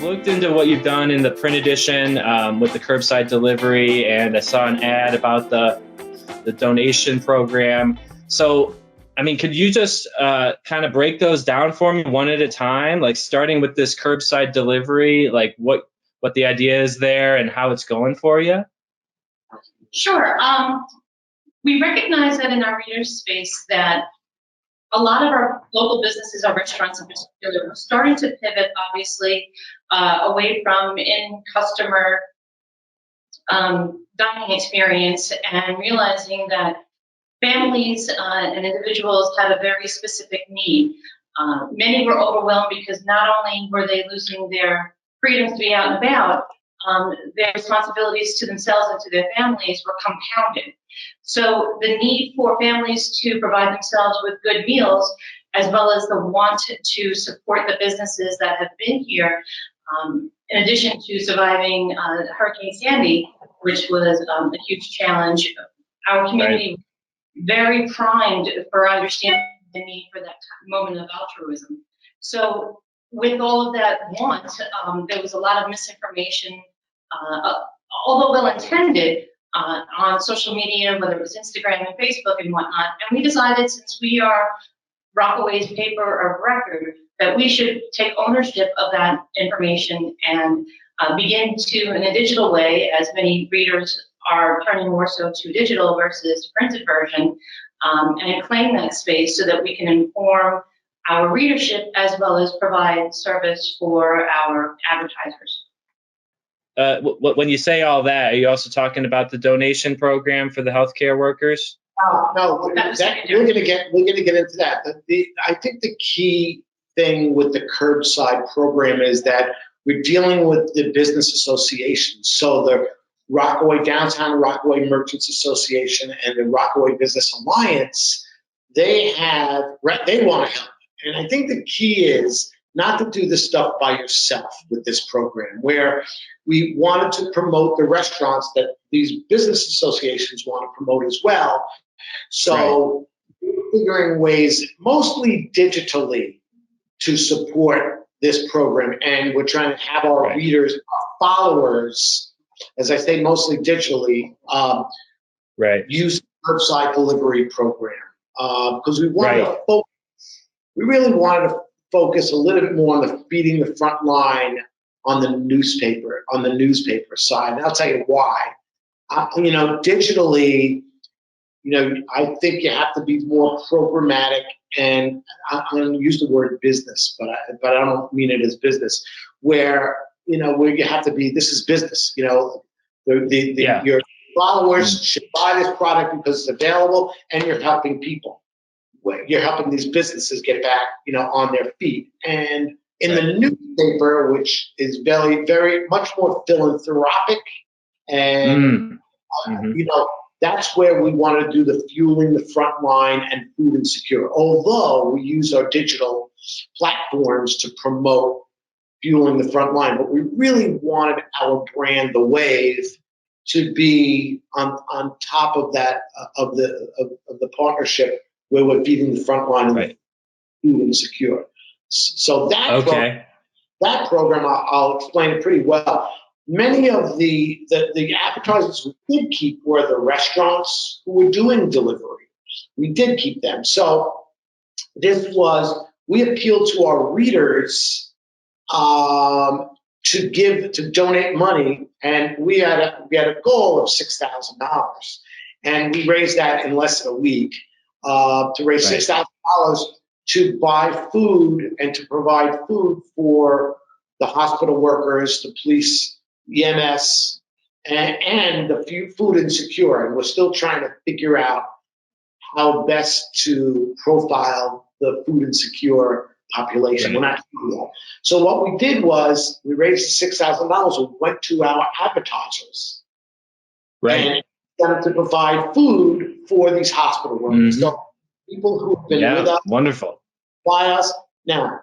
looked into what you've done in the print edition with the curbside delivery, and I saw an ad about the donation program. So, I mean, could you just kind of break those down for me one at a time, like starting with this curbside delivery, like what the idea is there and how it's going for you? Sure. We recognize that in our reader space that a lot of our local businesses, our restaurants in particular, are starting to pivot, obviously, away from in-customer dining experience and realizing that families and individuals have a very specific need. Many were overwhelmed because not only were they losing their freedom to be out and about, their responsibilities to themselves and to their families were compounded. So the need for families to provide themselves with good meals, as well as the want to support the businesses that have been here, in addition to surviving Hurricane Sandy, which was a huge challenge. Our community was very primed for understanding the need for that moment of altruism. So with all of that want, there was a lot of misinformation, although well-intended, on social media, whether it was Instagram and Facebook and whatnot. And we decided, since we are Rockaway's paper of record, that we should take ownership of that information and begin to, in a digital way, as many readers are turning more so to digital versus printed version, and claim that space so that we can inform our readership as well as provide service for our advertisers. When you say all that, are you also talking about the donation program for the healthcare workers? No, we're going to get into that. I think the key thing with the curbside program is that we're dealing with the business associations. So the Downtown Rockaway Merchants Association and the Rockaway Business Alliance, they want to help. And I think the key is not to do this stuff by yourself with this program, where we wanted to promote the restaurants that these business associations want to promote as well. So we're figuring ways, mostly digitally, to support this program. And we're trying to have our readers, our followers, as I say, mostly digitally, use the curbside delivery program. Because we wanted to focus, we really wanted to focus a little bit more on the feeding the front line on the newspaper side. And I'll tell you why. Digitally, I think you have to be more programmatic, and I'm going to use the word business, but I don't mean it as business, where you have to be, this is business, your followers should buy this product because it's available, and you're helping people. You're helping these businesses get back, on their feet. And in the newspaper, which is very, very much more philanthropic, and that's where we want to do the fueling the front line and food insecure. Although we use our digital platforms to promote fueling the front line, but we really wanted our brand, the Wave, to be on top of that of the partnership, where we're feeding the front line and food insecure. So that program, I'll explain it pretty well. Many of the advertisers we did keep were the restaurants who were doing delivery. We did keep them. So we appealed to our readers to donate money, and we had a goal of $6,000, and we raised that in less than a week. To raise $6,000 to buy food and to provide food for the hospital workers, the police, EMS, and the food insecure. And we're still trying to figure out how best to profile the food insecure population. We're not doing that. So what we did was we raised $6,000. We went to our advertisers and wanted to provide food for these hospital workers. So people who've been with us, by us. Now,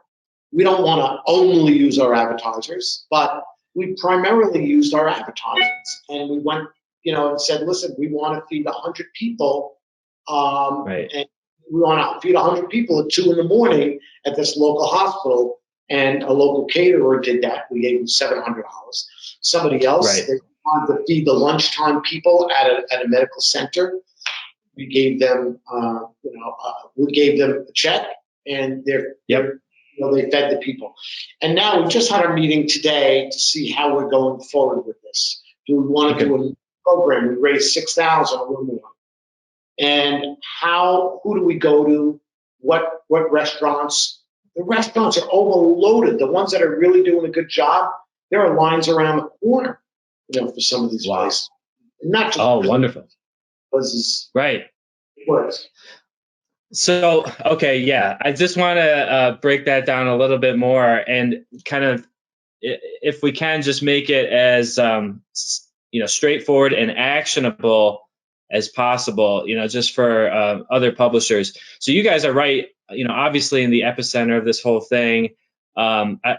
we don't want to only use our advertisers, but we primarily used our advertisers. And we went, and said, listen, we want to feed 100 people. And we want to feed 100 people at 2 in the morning at this local hospital. and a local caterer did that. We gave them $700. Somebody else, Right. they wanted to feed the lunchtime people at a medical center. We gave them, we gave them a check, and they fed the people. And now we just had our meeting today to see how we're going forward with this. Do we want to do a program? We raised $6,000 a little more. And who do we go to? What restaurants? The restaurants are overloaded. The ones that are really doing a good job, there are lines around the corner, for some of these places. Not just wonderful. Places. Right. Works. So, okay, yeah, I just want to break that down a little bit more and kind of, if we can, just make it as straightforward and actionable as possible, just for other publishers. So you guys are right, obviously in the epicenter of this whole thing. I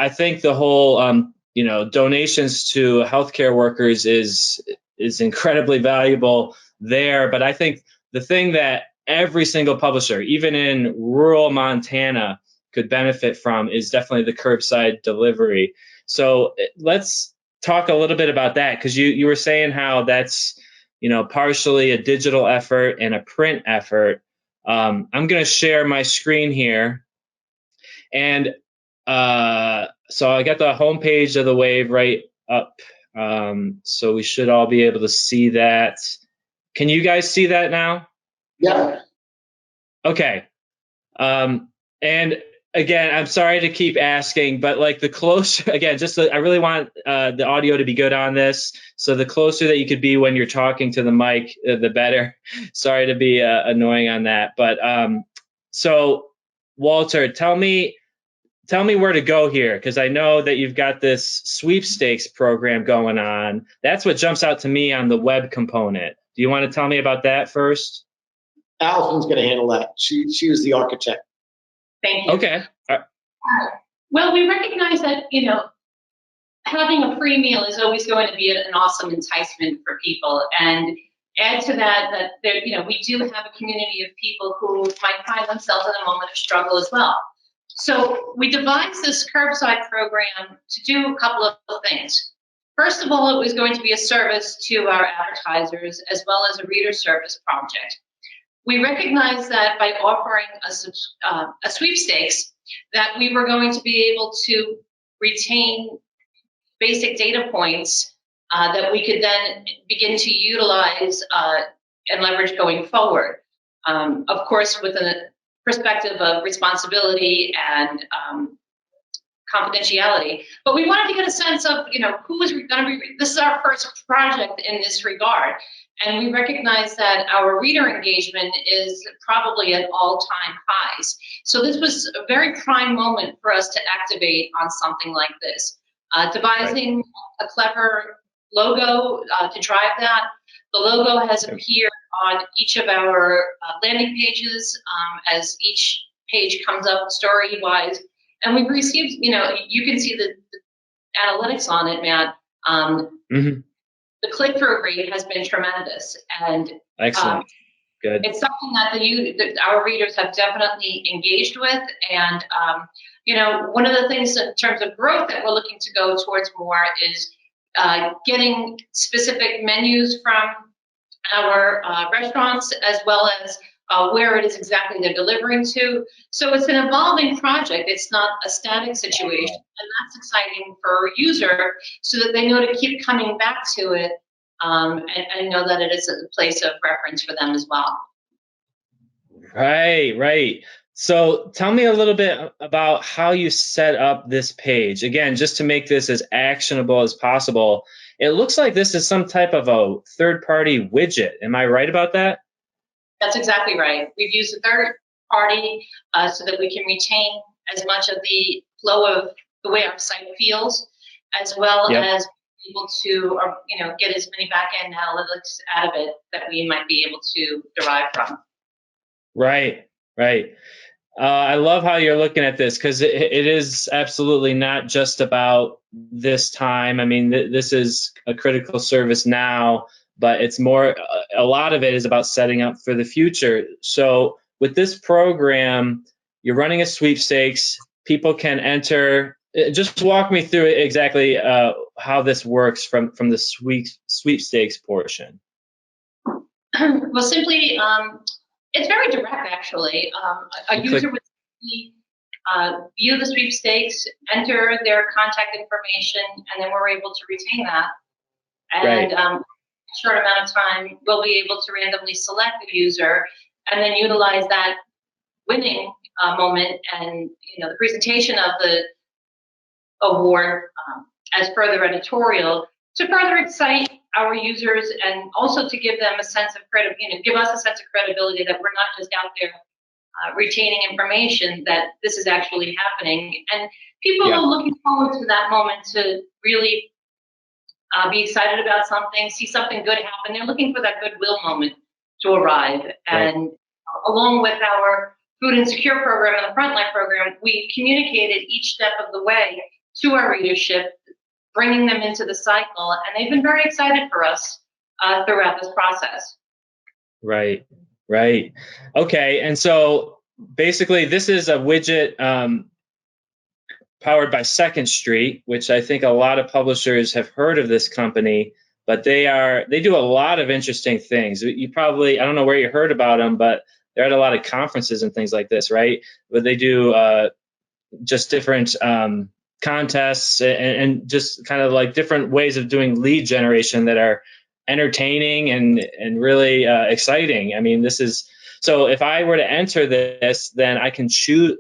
think the whole, donations to healthcare workers is incredibly valuable there. But I think the thing that every single publisher, even in rural Montana, could benefit from is definitely the curbside delivery. So let's talk a little bit about that, because you were saying how that's partially a digital effort and a print effort. I'm going to share my screen here, and so I got the homepage of the Wave right up. So we should all be able to see that. Can you guys see that now? Yeah. Okay. And again, I'm sorry to keep asking, but like the closer, again, I really want the audio to be good on this. So the closer that you could be when you're talking to the mic, the better. Sorry to be annoying on that. But so Walter, tell me where to go here, because I know that you've got this sweepstakes program going on. That's what jumps out to me on the web component. Do you want to tell me about that first? Alison's going to handle that. She was the architect. Thank you. Okay. Well, we recognize that, having a free meal is always going to be an awesome enticement for people. And add to that there, we do have a community of people who might find themselves in a moment of struggle as well. So we devised this curbside program to do a couple of things. First of all, it was going to be a service to our advertisers as well as a reader service project. We recognized that by offering a sweepstakes, that we were going to be able to retain basic data points that we could then begin to utilize and leverage going forward. Of course, with a perspective of responsibility and confidentiality. But we wanted to get a sense of, who is going to be, this is our first project in this regard. And we recognize that our reader engagement is probably at all-time highs. So this was a very prime moment for us to activate on something like this. Devising a clever logo to drive that. The logo has appeared on each of our landing pages as each page comes up story-wise. And we've received, you can see the analytics on it, Matt. The click-through rate has been tremendous. And excellent. Good. It's something that our readers have definitely engaged with. And, one of the things in terms of growth that we're looking to go towards more is getting specific menus from our restaurants, as well as where it is exactly they're delivering to. So it's an evolving project. It's not a static situation. And that's exciting for a user so that they know to keep coming back to it and know that it is a place of reference for them as well. Right. So tell me a little bit about how you set up this page. Again, just to make this as actionable as possible. It looks like this is some type of a third-party widget. Am I right about that? That's exactly right. We've used a third party so that we can retain as much of the flow of the way our site feels, as well as be able to, get as many back-end analytics out of it that we might be able to derive from. Right. I love how you're looking at this, because it is absolutely not just about this time. I mean, this is a critical service now, but it's more, a lot of it is about setting up for the future. So with this program, you're running a sweepstakes. people can enter. Just walk me through exactly how this works from the sweepstakes portion. Well, simply, it's very direct, actually. A user would view the sweepstakes, enter their contact information, and then we're able to retain that. And a short amount of time, we'll be able to randomly select the user and then utilize that winning moment and the presentation of the award as further editorial to further excite our users and also to give them a sense of give us a sense of credibility that we're not just out there retaining information, that this is actually happening. And people are looking forward to that moment to really be excited about something, see something good happen. They're looking for that goodwill moment to arrive. And along with our Food Insecure program and the Frontline program, we communicated each step of the way to our readership, bringing them into the cycle. And they've been very excited for us throughout this process. Right. Okay. And so basically this is a widget powered by Second Street, which I think a lot of publishers have heard of this company, but they do a lot of interesting things. You probably, I don't know where you heard about them, but they're at a lot of conferences and things like this, right? But they do just different contests and just kind of like different ways of doing lead generation that are entertaining and really exciting. I mean, so if I were to enter this, then I can choose.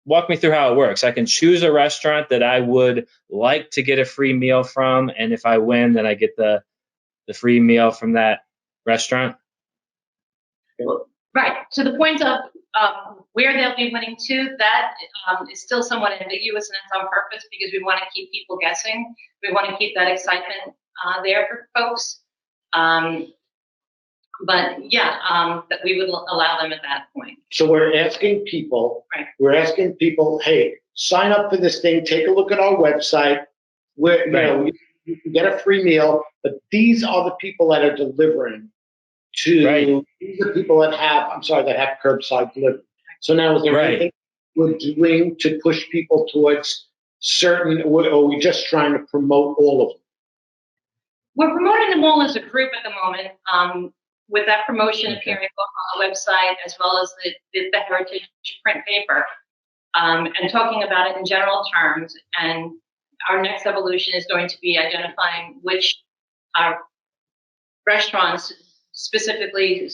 Walk me through how it works. I can choose a restaurant that I would like to get a free meal from, and if I win, then I get the free meal from that restaurant. Right. To the point of where they'll be winning to, that is still somewhat ambiguous, and it's on purpose because we want to keep people guessing. We want to keep that excitement there for folks. But that we would allow them at that point. So we're asking people, hey, sign up for this thing, take a look at our website, where you can get a free meal, but these are the people that are delivering to these are people that have curbside delivery. So now is there anything we're doing to push people towards certain, or are we just trying to promote all of them? We're promoting them all as a group at the moment. With that promotion appearing both on the website as well as the heritage print paper, and talking about it in general terms. And our next evolution is going to be identifying which restaurants specifically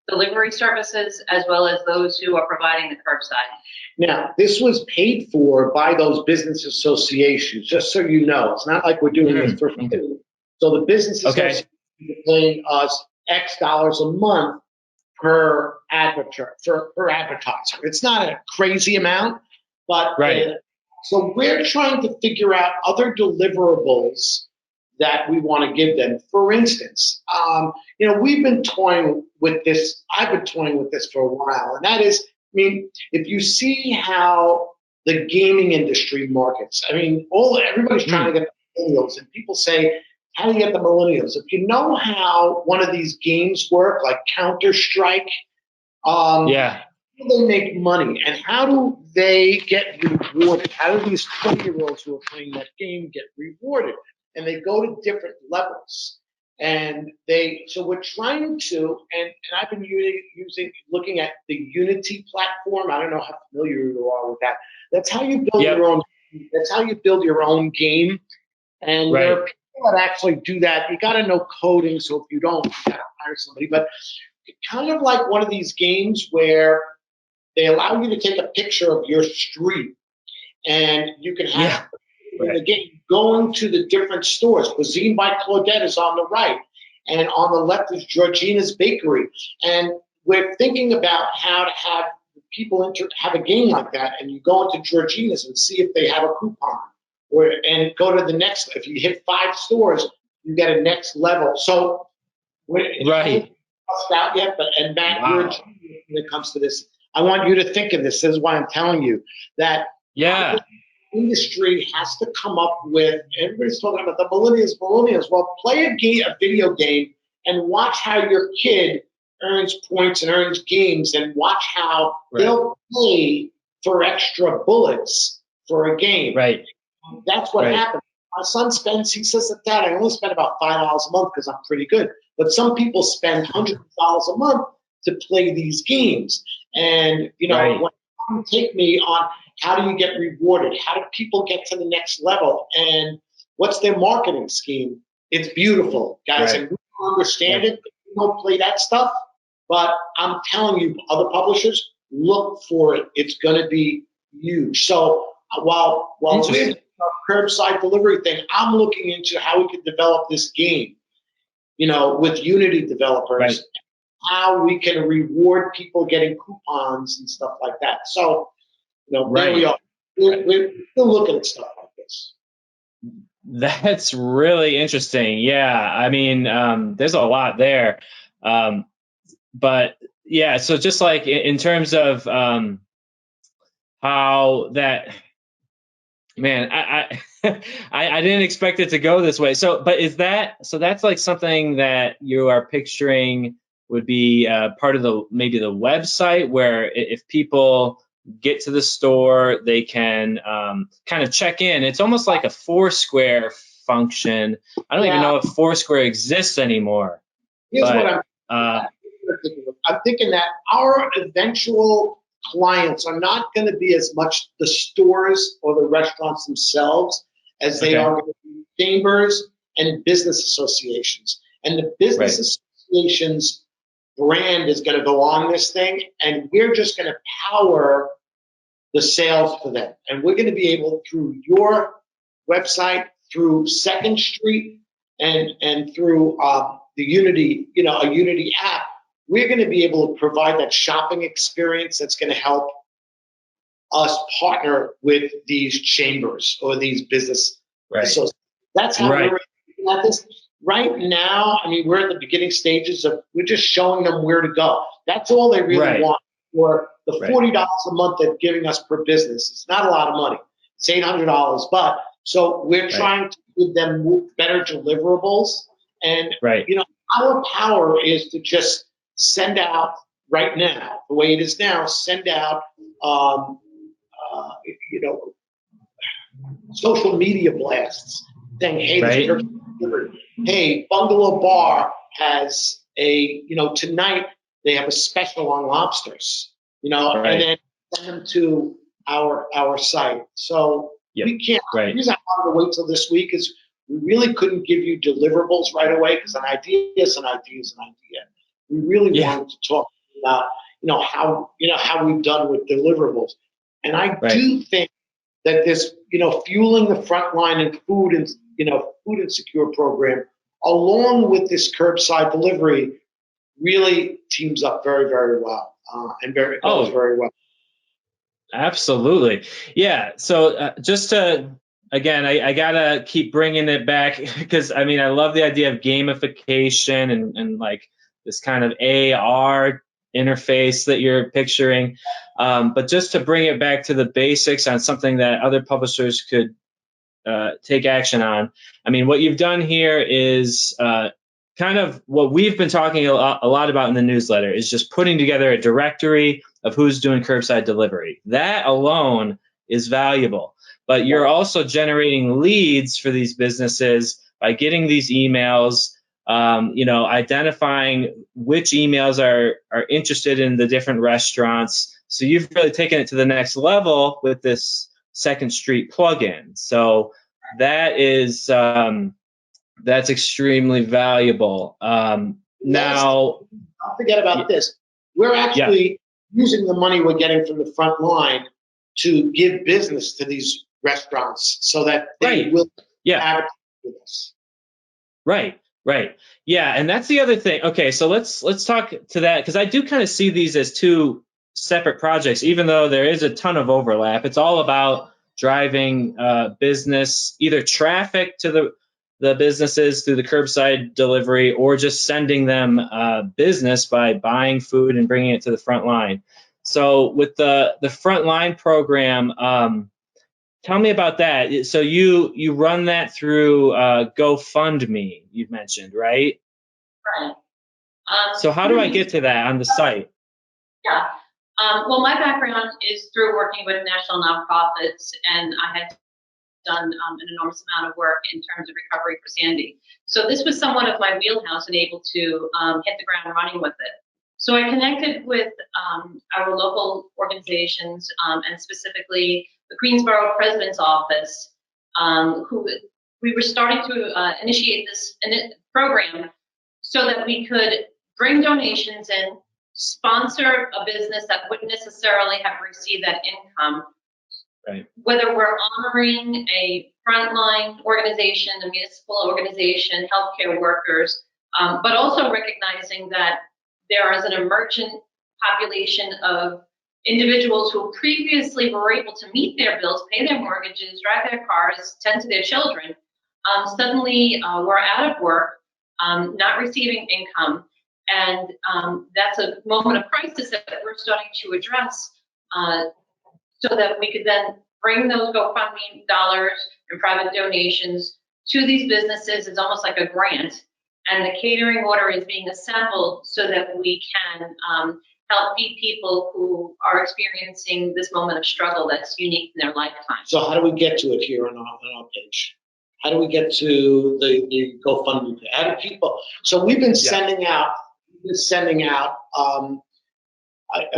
delivery services, as well as those who are providing the curbside. Now, this was paid for by those business associations, just so you know. It's not like we're doing this for free. So the business associations are paying us X dollars a month per advertiser. It's not a crazy amount, but so we're trying to figure out other deliverables that we want to give them. For instance, we've been toying with this. I've been toying with this for a while, and that is, if you see how the gaming industry markets, everybody's trying to get the millennials, and people say, how do you get the millennials? If you know how one of these games work, like Counter-Strike, how do they make money? And how do they get rewarded? How do these 20-year-olds who are playing that game get rewarded? And they go to different levels. And so we're trying to, and I've been looking at the Unity platform. I don't know how familiar you are with that. That's how you build your own. That's how you build your own game. And there are people that actually do that. You got to know coding, so if you don't, you got to hire somebody. But it's kind of like one of these games where they allow you to take a picture of your street, and you can have the game going to the different stores. Cuisine by Claudette is on the right, and on the left is Georgina's Bakery. And we're thinking about how to have people have a game like that, and you go into Georgina's and see if they have a coupon. And go to the next. If you hit 5 stores, you get a next level. So it's not out yet, and Matt, you're a genius when it comes to this. I want you to think of this. This is why I'm telling you that the industry has to come up with. Everybody's talking about the millennials. Well, play a video game, and watch how your kid earns points and earns games, and watch how they'll pay for extra bullets for a game. Right. That's what happened. My son spends, he says, Dad, I only spend about $5 a month because I'm pretty good. But some people spend hundreds of dollars a month to play these games. And, you know, when you take me on how do you get rewarded? How do people get to the next level? And what's their marketing scheme? It's beautiful, guys. And we don't understand it. We don't play that stuff. But I'm telling you, other publishers, look for it. It's going to be huge. So while we're in our curbside delivery thing, I'm looking into how we can develop this game, you know, with Unity developers, how we can reward people getting coupons and stuff like that. So, you know, there we are. We're still looking at stuff like this. That's really interesting. Yeah, I mean, there's a lot there. But yeah, so just like in terms of how that, man, I didn't expect it to go this way. So, but is that, so that's like something that you are picturing would be part of the, maybe the website where if people get to the store, they can kind of check in. It's almost like a Foursquare function. I don't even know if Foursquare exists anymore. Here's what I'm thinking that our eventual clients are not going to be as much the stores or the restaurants themselves as they are going to be chambers and business associations. And the business associations brand is going to go on this thing, and we're just going to power the sales for them. And we're going to be able, through your website, through Second Street, and through the Unity, you know, a Unity app, we're going to be able to provide that shopping experience that's going to help us partner with these chambers or these business associations. That's how we're looking at this. Right now, I mean, we're at the beginning stages of, we're just showing them where to go. That's all they really want. For the $40 a month they're giving us per business. It's not a lot of money. It's $800, but so we're trying to give them better deliverables. And, you know, our power is to just send out right now, the way it is now, send out, you know, social media blasts saying, hey, hey, Bungalow Bar has a, you know, tonight they have a special on lobsters, you know, and then send them to our site. So we can't, the reason I wanted to wait till this week is we really couldn't give you deliverables right away because an idea is an idea is an idea. We really wanted to talk about, how we've done with deliverables. And I do think that this, fueling the frontline and food insecure program, along with this curbside delivery, really teams up very, very well and goes very well. Absolutely. Yeah. So just to, again, I got to keep bringing it back because, I mean, I love the idea of gamification and like this kind of AR interface that you're picturing. But just to bring it back to the basics on something that other publishers could take action on. I mean, what you've done here is kind of what we've been talking a lot about in the newsletter is just putting together a directory of who's doing curbside delivery. That alone is valuable, but you're also generating leads for these businesses by getting these emails, identifying which emails are interested in the different restaurants. So you've really taken it to the next level with this Second Street plugin. So that is, that's extremely valuable. Now, don't forget about this. We're actually using the money we're getting from the front line to give business to these restaurants so that they will advertise with us. Right. Yeah, and that's the other thing. Okay, so let's talk to that because I do kind of see these as two separate projects, even though there is a ton of overlap. It's all about driving business, either traffic to the businesses through the curbside delivery or just sending them business by buying food and bringing it to the front line. So with the front line program, tell me about that. So you run that through GoFundMe, you've mentioned, right? Right. So how do I get to that on the site? Yeah. Well, my background is through working with national nonprofits, and I had done an enormous amount of work in terms of recovery for Sandy. So this was somewhat of my wheelhouse and able to hit the ground running with it. So I connected with our local organizations and specifically the Queensborough President's Office, who we were starting to initiate this program so that we could bring donations in, sponsor a business that wouldn't necessarily have received that income. Right. Whether we're honoring a frontline organization, a municipal organization, healthcare workers, but also recognizing that there is an emergent population of individuals who previously were able to meet their bills, pay their mortgages, drive their cars, tend to their children, suddenly were out of work, not receiving income. And that's a moment of crisis that we're starting to address so that we could then bring those GoFundMe dollars and private donations to these businesses. It's almost like a grant. And the catering order is being assembled so that we can help feed people who are experiencing this moment of struggle that's unique in their lifetime. So how do we get to it here on our page? How do we get to the GoFundMe page? How do people? So we've been sending out in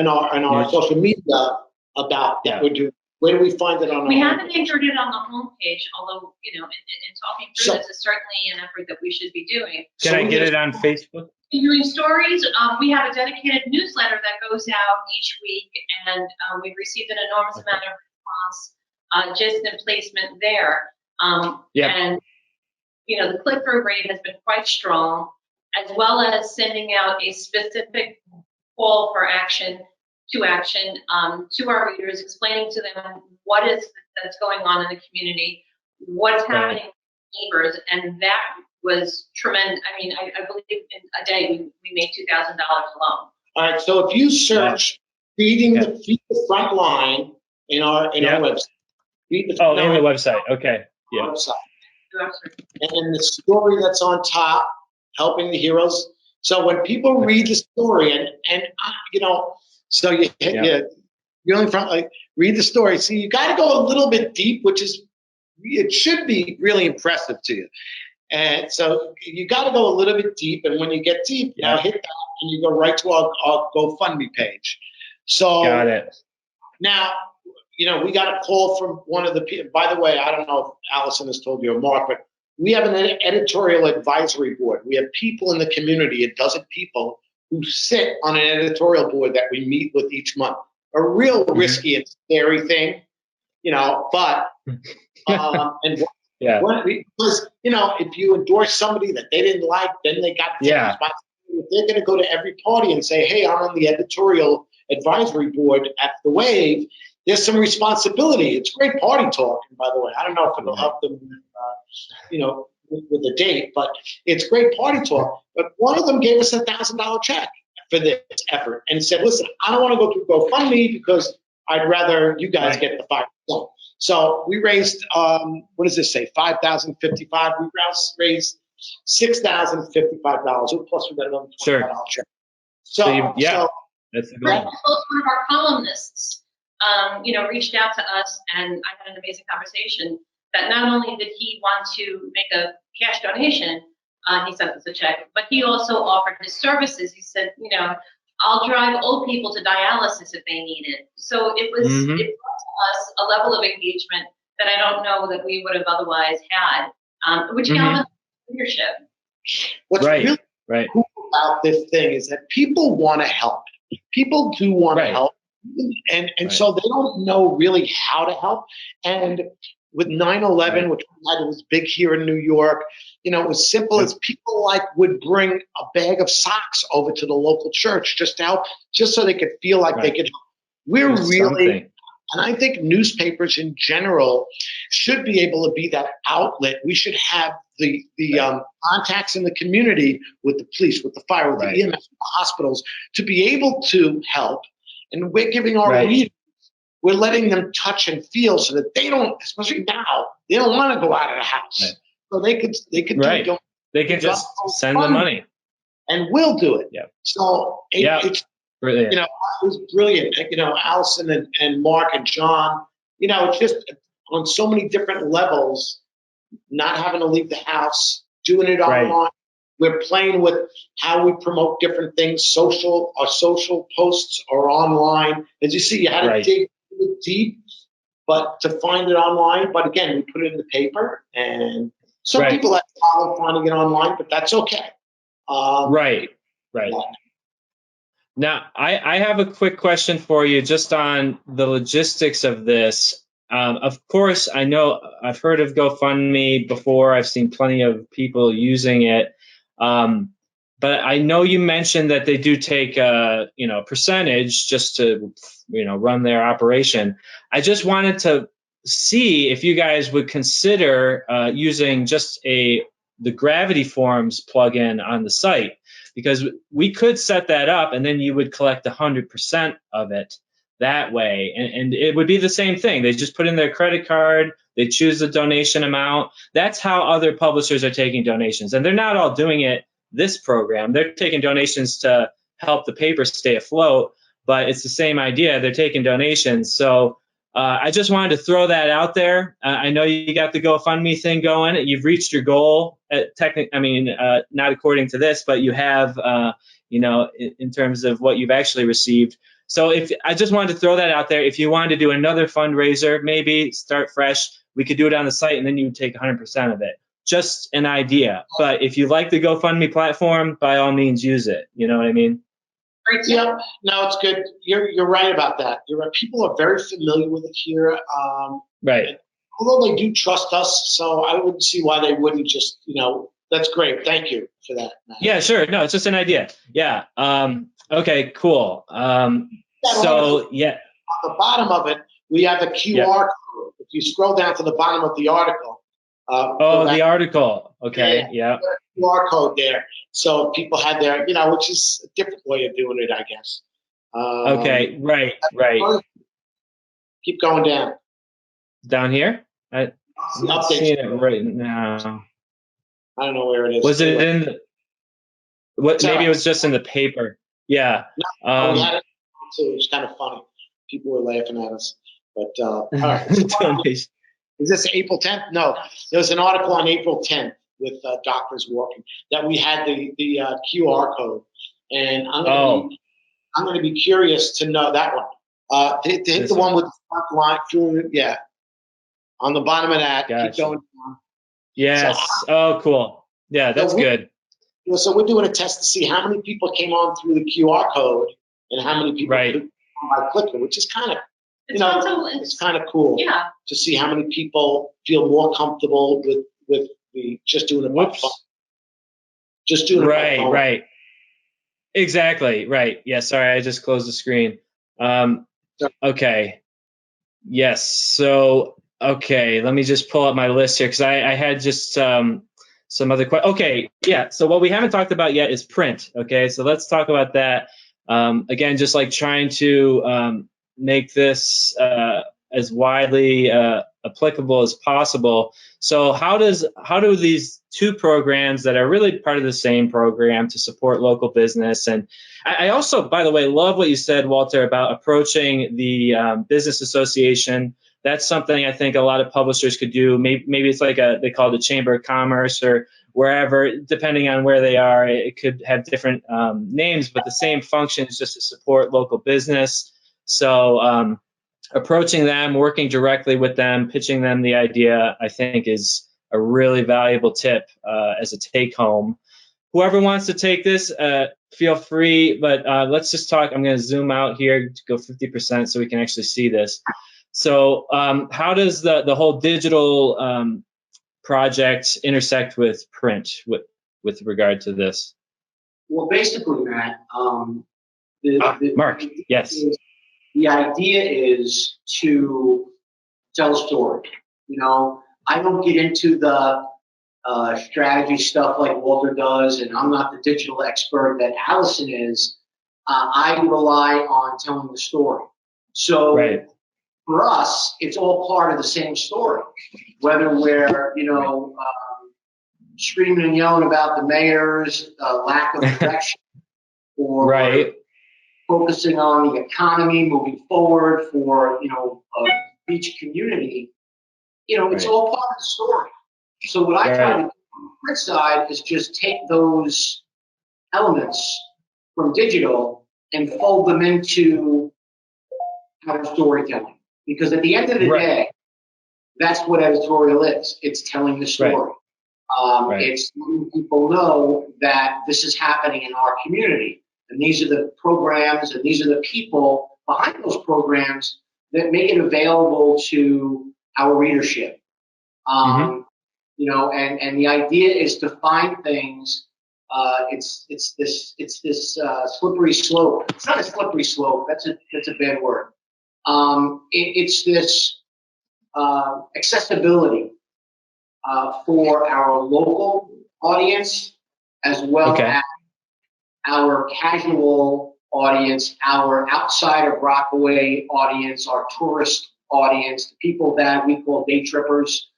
our social media about what we're doing. Where do we find it on? We haven't entered it on the homepage, although in talking through this is certainly an effort that we should be doing. Can I get it on Facebook? Doing stories, we have a dedicated newsletter that goes out each week, and we've received an enormous amount of response just in placement there. And the click-through rate has been quite strong, as well as sending out a specific call for action to our readers, explaining to them what is that's going on in the community, what's happening with neighbors, and that was tremendous. I mean, I believe in a day we made $2,000 alone. All right, so if you search feed the front line in our website. In the website. Okay. Yeah. Website. And then the story that's on top, helping the heroes. So when people read the story and so you're in front, read the story. See, you got to go a little bit deep, it should be really impressive to you. And so you got to go a little bit deep. And when you get deep, now hit that and you go right to our GoFundMe page. So got it. Now, we got a call from one of the people. By the way, I don't know if Allison has told you or Mark, but we have an editorial advisory board. We have people in the community, a dozen people, who sit on an editorial board that we meet with each month. A real risky and scary thing, but because if you endorse somebody that they didn't like, then they got responsibility. If they're going to go to every party and say, "Hey, I'm on the editorial advisory board at the Wave," there's some responsibility. It's great party talk, and by the way, I don't know if it'll help them, with the date, but it's great party talk. But one of them gave us $1,000 check for this effort and said, "Listen, I don't want to go through GoFundMe because I'd rather you guys get the 5%." So we raised, what does this say? $5,055. We raised $6,055. Plus we got another $25 check. So that's a good one. One of our columnists, reached out to us, and I had an amazing conversation that not only did he want to make a cash donation, he sent us a check, but he also offered his services. He said, I'll drive old people to dialysis if they need it. So it was it brought to us a level of engagement that I don't know that we would have otherwise had, which galvanized leadership. What's really cool about this thing is that people want to help. People do want to help. And so they don't know really how to help. And with 9/11, which was big here in New York, it was simple as people would bring a bag of socks over to the local church just to help, just so they could feel like they could help. We're really, and I think newspapers in general should be able to be that outlet. We should have the contacts in the community with the police, with the fire, with the EMS, with the hospitals, to be able to help. And we're giving our readers, we're letting them touch and feel so that they don't, especially now, they don't want to go out of the house. Right. So they could they can just send the money. And we'll do it. Yeah. So it's Brilliant. You know, it was brilliant. You know, Alison and Mark and John, you know, it's just on so many different levels, not having to leave the house, doing it Right. online. We're playing with how we promote different things, social posts or online. As you see, you had to Right. dig deep, but to find it online. But again, we put it in the paper, and some Right. people have trouble finding it online, but that's okay. Right. Right. Yeah. Now, I have a quick question for you just on the logistics of this. Of course, I know I've heard of GoFundMe before. I've seen plenty of people using it. But I know you mentioned that they do take a percentage just to run their operation. I just wanted to see if you guys would consider using just the Gravity Forms plugin on the site, because we could set that up and then you would collect 100% of it that way. And it would be the same thing. They just put in their credit card, they choose the donation amount. That's how other publishers are taking donations. And they're not all doing it this program. They're taking donations to help the paper stay afloat, but it's the same idea. They're taking donations. So I just wanted to throw that out there. I know you got the GoFundMe thing going. You've reached your goal. Not according to this, but you have, in terms of what you've actually received. So I just wanted to throw that out there. If you wanted to do another fundraiser, maybe start fresh, we could do it on the site, and then you would take 100% of it. Just an idea. But if you like the GoFundMe platform, by all means, use it. You know what I mean? Yeah, no, it's good. You're right about that. You're right. People are very familiar with it here. Right. Although they do trust us, so I wouldn't see why they wouldn't just, that's great. Thank you for that, Matt. Yeah, sure. No, it's just an idea. Yeah. Okay, cool. Yeah. On the bottom of it, we have a QR code. If you scroll down to the bottom of the article. The article. Okay. Yeah. QR code there. So people had their, which is a different way of doing it, I guess. Okay. Right. Keep going down. Down here? I'm not seeing it right now. I don't know where it is. Was it in maybe it was just in the paper. Yeah. No, we had it too. It was kind of funny. People were laughing at us. But all right. Is this April 10th? No. There was an article on April 10th with doctors walking that we had the QR code. And I'm going to be curious to know that one. To hit the one with the front line, yeah. On the bottom of that, gotcha. Keep going down. Yes. So, cool. Yeah, that's good. So we're doing a test to see how many people came on through the QR code and how many people by clicking, which is kind of, it's kind of cool to see how many people feel more comfortable with the just doing it by phone. Just doing it by phone. Right. Exactly. Right. Yeah. Sorry, I just closed the screen. Okay. Yes. So, okay, let me just pull up my list here because I had just some other questions. Okay. Yeah. So what we haven't talked about yet is print. Okay. So let's talk about that. Again, just like trying to make this as widely applicable as possible. So how do these two programs that are really part of the same program to support local business? And I also, by the way, love what you said, Walter, about approaching the business association. That's something I think a lot of publishers could do. Maybe it's like they call it a chamber of commerce or wherever, depending on where they are. It could have different names, but the same function is just to support local business. So approaching them, working directly with them, pitching them the idea, I think is a really valuable tip as a take home. Whoever wants to take this, feel free, but let's just talk. I'm going to zoom out here to go 50% so we can actually see this. So how does the whole digital project intersect with print with regard to this? Well, basically, Matt, Mark, yes. The idea is to tell a story. I don't get into the strategy stuff like Walter does, and I'm not the digital expert that Alison is. I rely on telling the story. So for us, it's all part of the same story. Whether we're, screaming and yelling about the mayor's lack of direction, or focusing on the economy moving forward for, a beach community, it's all part of the story. So what I try to do on the print side is just take those elements from digital and fold them into our storytelling. Because at the end of the day, that's what editorial is. It's telling the story. It's letting people know that this is happening in our community. And these are the programs and these are the people behind those programs that make it available to our readership. And the idea is to find things. It's this slippery slope. It's not a slippery slope. That's a bad word. It's this accessibility for our local audience as well as our casual audience, our outside of Rockaway audience, our tourist audience, the people that we call day trippers,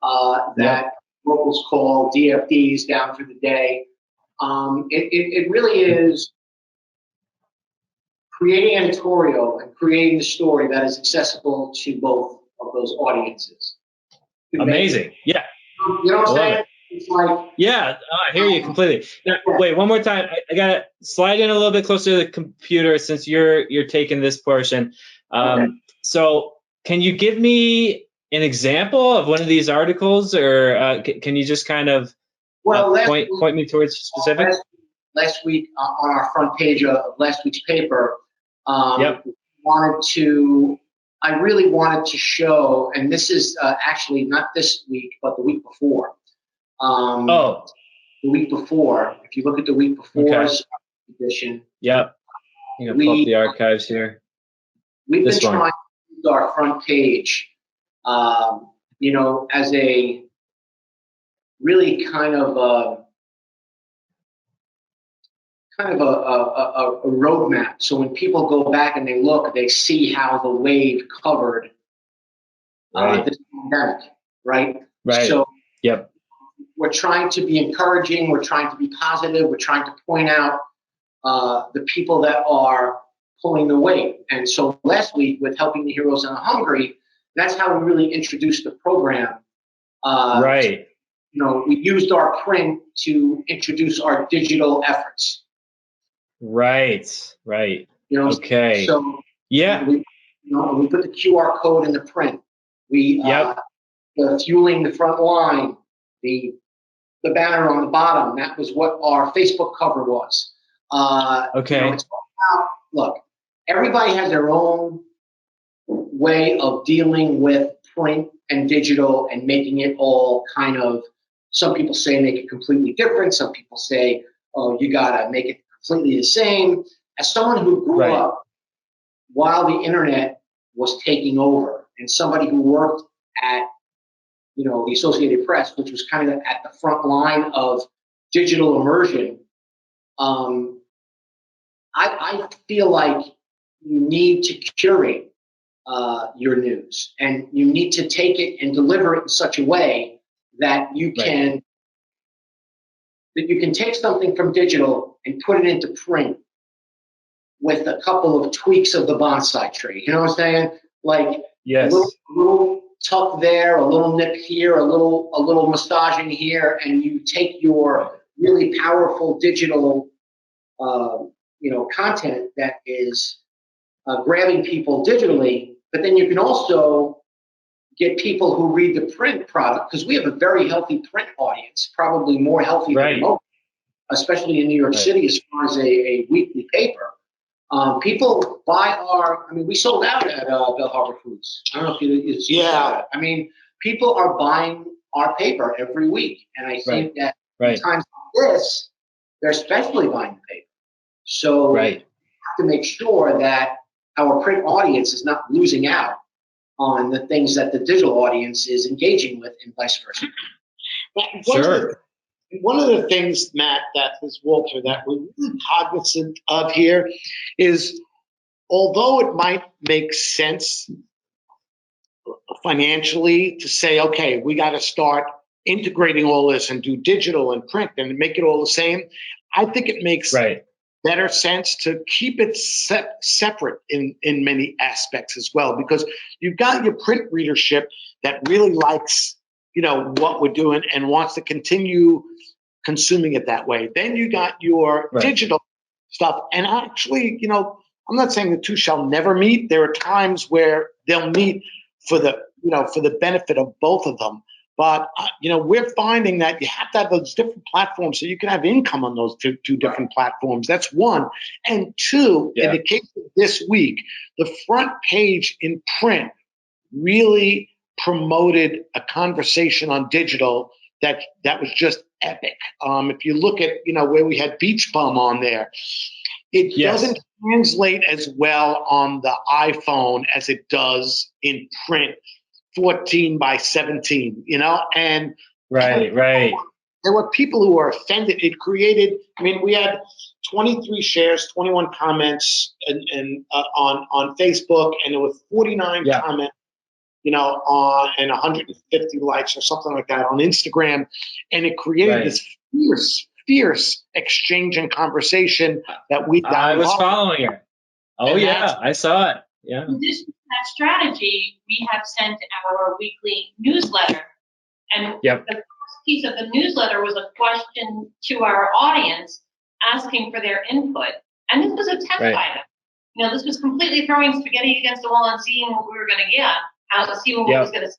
that locals call DFDs down through the day. It really is creating editorial and creating the story that is accessible to both of those audiences. Amazing. Yeah. You know what I'm saying? It's like, I hear you completely. Now, wait, one more time. I gotta slide in a little bit closer to the computer since you're taking this portion. So, can you give me an example of one of these articles, or can you just kind of point me towards specific? Last week on our front page of last week's paper, I really wanted to show, and this is actually not this week, but the week before. The week before, if you look at the week before's edition. Yep. I'm going to pull up the archives here. We've been trying to use our front page, as a really kind of a roadmap. So when people go back and they look, they see how the wave covered this pandemic, right? So we're trying to be encouraging. We're trying to be positive. We're trying to point out the people that are pulling the weight. And so last week with Helping the Heroes and the Hungry, that's how we really introduced the program. We used our print to introduce our digital efforts. Right. So we put the QR code in the print. We the fueling the front line, the banner on the bottom. That was what our Facebook cover was. Look, everybody has their own way of dealing with print and digital and making it all kind of. Some people say make it completely different. Some people say, oh, you gotta make it completely the same. As someone who grew up while the internet was taking over, and somebody who worked at the Associated Press, which was kind of at the front line of digital immersion, I feel like you need to curate your news, and you need to take it and deliver it in such a way that you can take something from digital and put it into print with a couple of tweaks of the bonsai tree. You know what I'm saying? Like a little tuck there, a little nip here, a little massaging here, and you take your really powerful digital content that is grabbing people digitally, but then you can also get people who read the print product, because we have a very healthy print audience, probably more healthy than most, especially in New York City as far as a weekly paper. People buy we sold out at Bell Harbor Foods. I don't know if you saw that. I mean, people are buying our paper every week. And I think that in times like this, they're especially buying the paper. So we have to make sure that our print audience is not losing out on the things that the digital audience is engaging with and vice versa. One of the things, Matt, that is Walter, that we're really cognizant of here is, although it might make sense financially to say, okay, we got to start integrating all this and do digital and print and make it all the same, I think it makes better sense to keep it separate in many aspects as well, because you've got your print readership that really likes, what we're doing and wants to continue consuming it that way. Then you got your digital stuff. And actually, I'm not saying the two shall never meet. There are times where they'll meet for the benefit of both of them. But, we're finding that you have to have those different platforms so you can have income on those two different platforms. That's one. And two, in the case of this week, the front page in print really promoted a conversation on digital that was just epic. If you look at, where we had Beach Bum on there, it doesn't translate as well on the iPhone as it does in print. 14 by 17, and right. There were people who were offended. It created, we had 23 shares, 21 comments and on Facebook, and there were 49 comments, on and 150 likes or something like that on Instagram. And it created this fierce exchange and conversation that we got. I was following it. Oh, yeah, I saw it. Yeah. In addition to that strategy, we have sent our weekly newsletter. And the first piece of the newsletter was a question to our audience asking for their input. And this was a test item. This was completely throwing spaghetti against the wall and seeing what we were going to get, how to see what was going to say.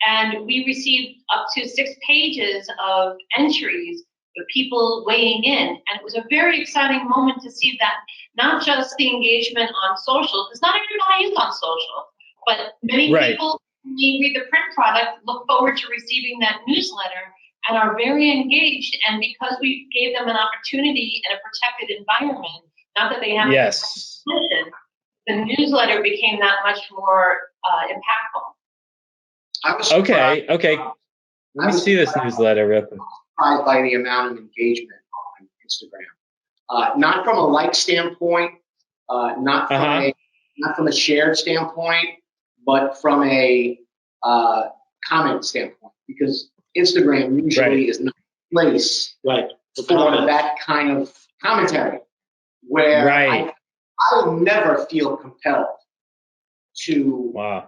And we received up to 6 pages of entries with people weighing in. And it was a very exciting moment to see that, not just the engagement on social, because not everybody is on social, but many people who read the print product look forward to receiving that newsletter and are very engaged. And because we gave them an opportunity in a protected environment, not that they have the newsletter became that much more impactful. I was okay. Let me see this newsletter real quick. By the amount of engagement on Instagram, not from a like standpoint, not from a shared standpoint, but from a comment standpoint, because Instagram usually is not a place for that kind of commentary, where I will never feel compelled to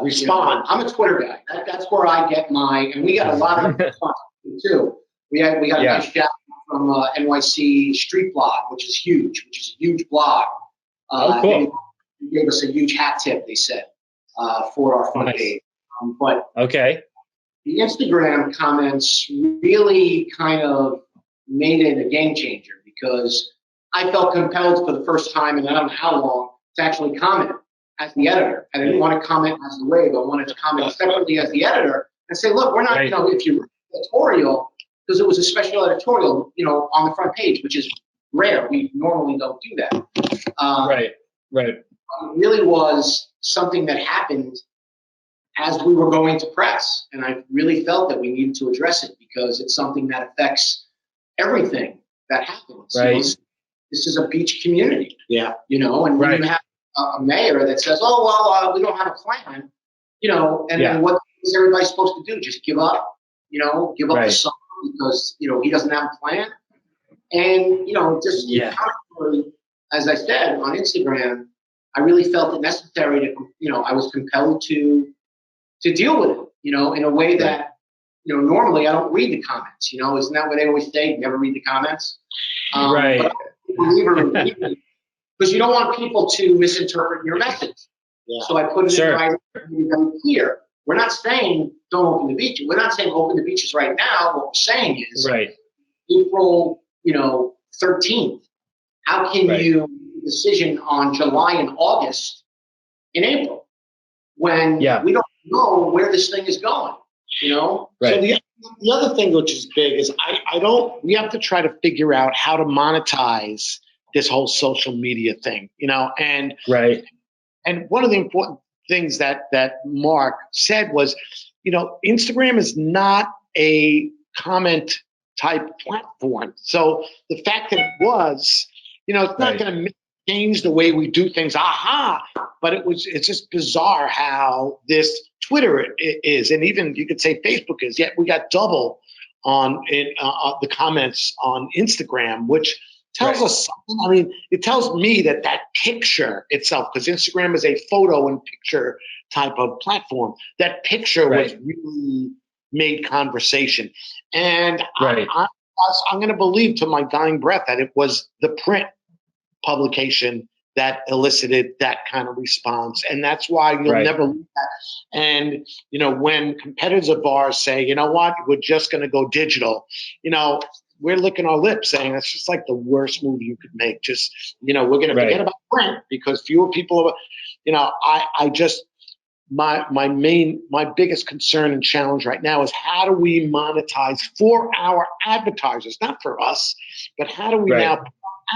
respond. I'm a Twitter guy. That's where I get and we got a lot of response too. We got a nice shout from NYC Street Blog, which is a huge blog. Cool. They gave us a huge hat tip, they said, for our front page. But the Instagram comments really kind of made it a game changer, because I felt compelled for the first time in I don't know how long to actually comment as the editor. I didn't want to comment as the Wave. I wanted to comment separately as the editor and say, look, we're not, if you read the editorial, because it was a special editorial, on the front page, which is rare. We normally don't do that. It really was something that happened as we were going to press. And I really felt that we needed to address it, because it's something that affects everything that happens. This is a beach community. And when you have a mayor that says, we don't have a plan, and then what is everybody supposed to do? Just give up, give up the song because, he doesn't have a plan. And, as I said, on Instagram, I really felt it necessary to, I was compelled to deal with it, in a way that, normally I don't read the comments, isn't that what they always say? Never read the comments. But because you don't want people to misinterpret your message. So I put it in writing to be very clear. We're not saying don't open the beaches. We're not saying open the beaches right now. What we're saying is April, 13th. How can you make a decision on July and August in April when we don't know where this thing is going? So the other thing which is big is we have to try to figure out how to monetize this whole social media thing, and one of the important things that Mark said was, Instagram is not a comment type platform. So the fact that it was, it's not going to change the way we do things. But it's just bizarre how this Twitter is, and even you could say Facebook is. Yet we got double on the comments on Instagram, which tells us something. I mean, it tells me that picture itself, because Instagram is a photo and picture type of platform, that picture was really made conversation. And I'm going to believe to my dying breath that it was the print publication that elicited that kind of response. And that's why you'll never lose that. And, when competitors of ours say, you know what, we're just going to go digital, we're licking our lips saying that's just like the worst move you could make. Just, we're going to forget about print because fewer people my biggest concern and challenge right now is how do we monetize for our advertisers, not for us, but how do we now put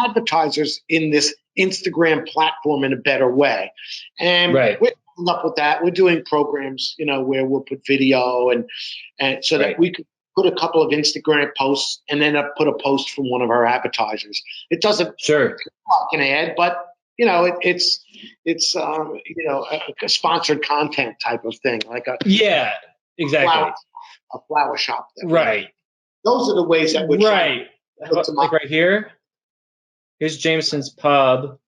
advertisers in this Instagram platform in a better way? And we're coming up with that. We're doing programs, where we'll put video and so that we could put a couple of Instagram posts and then put a post from one of our advertisers. It doesn't an ad, but it's a sponsored content type of thing, like a a flower shop. Those are the ways that we're trying to like right here. Here's Jameson's Pub.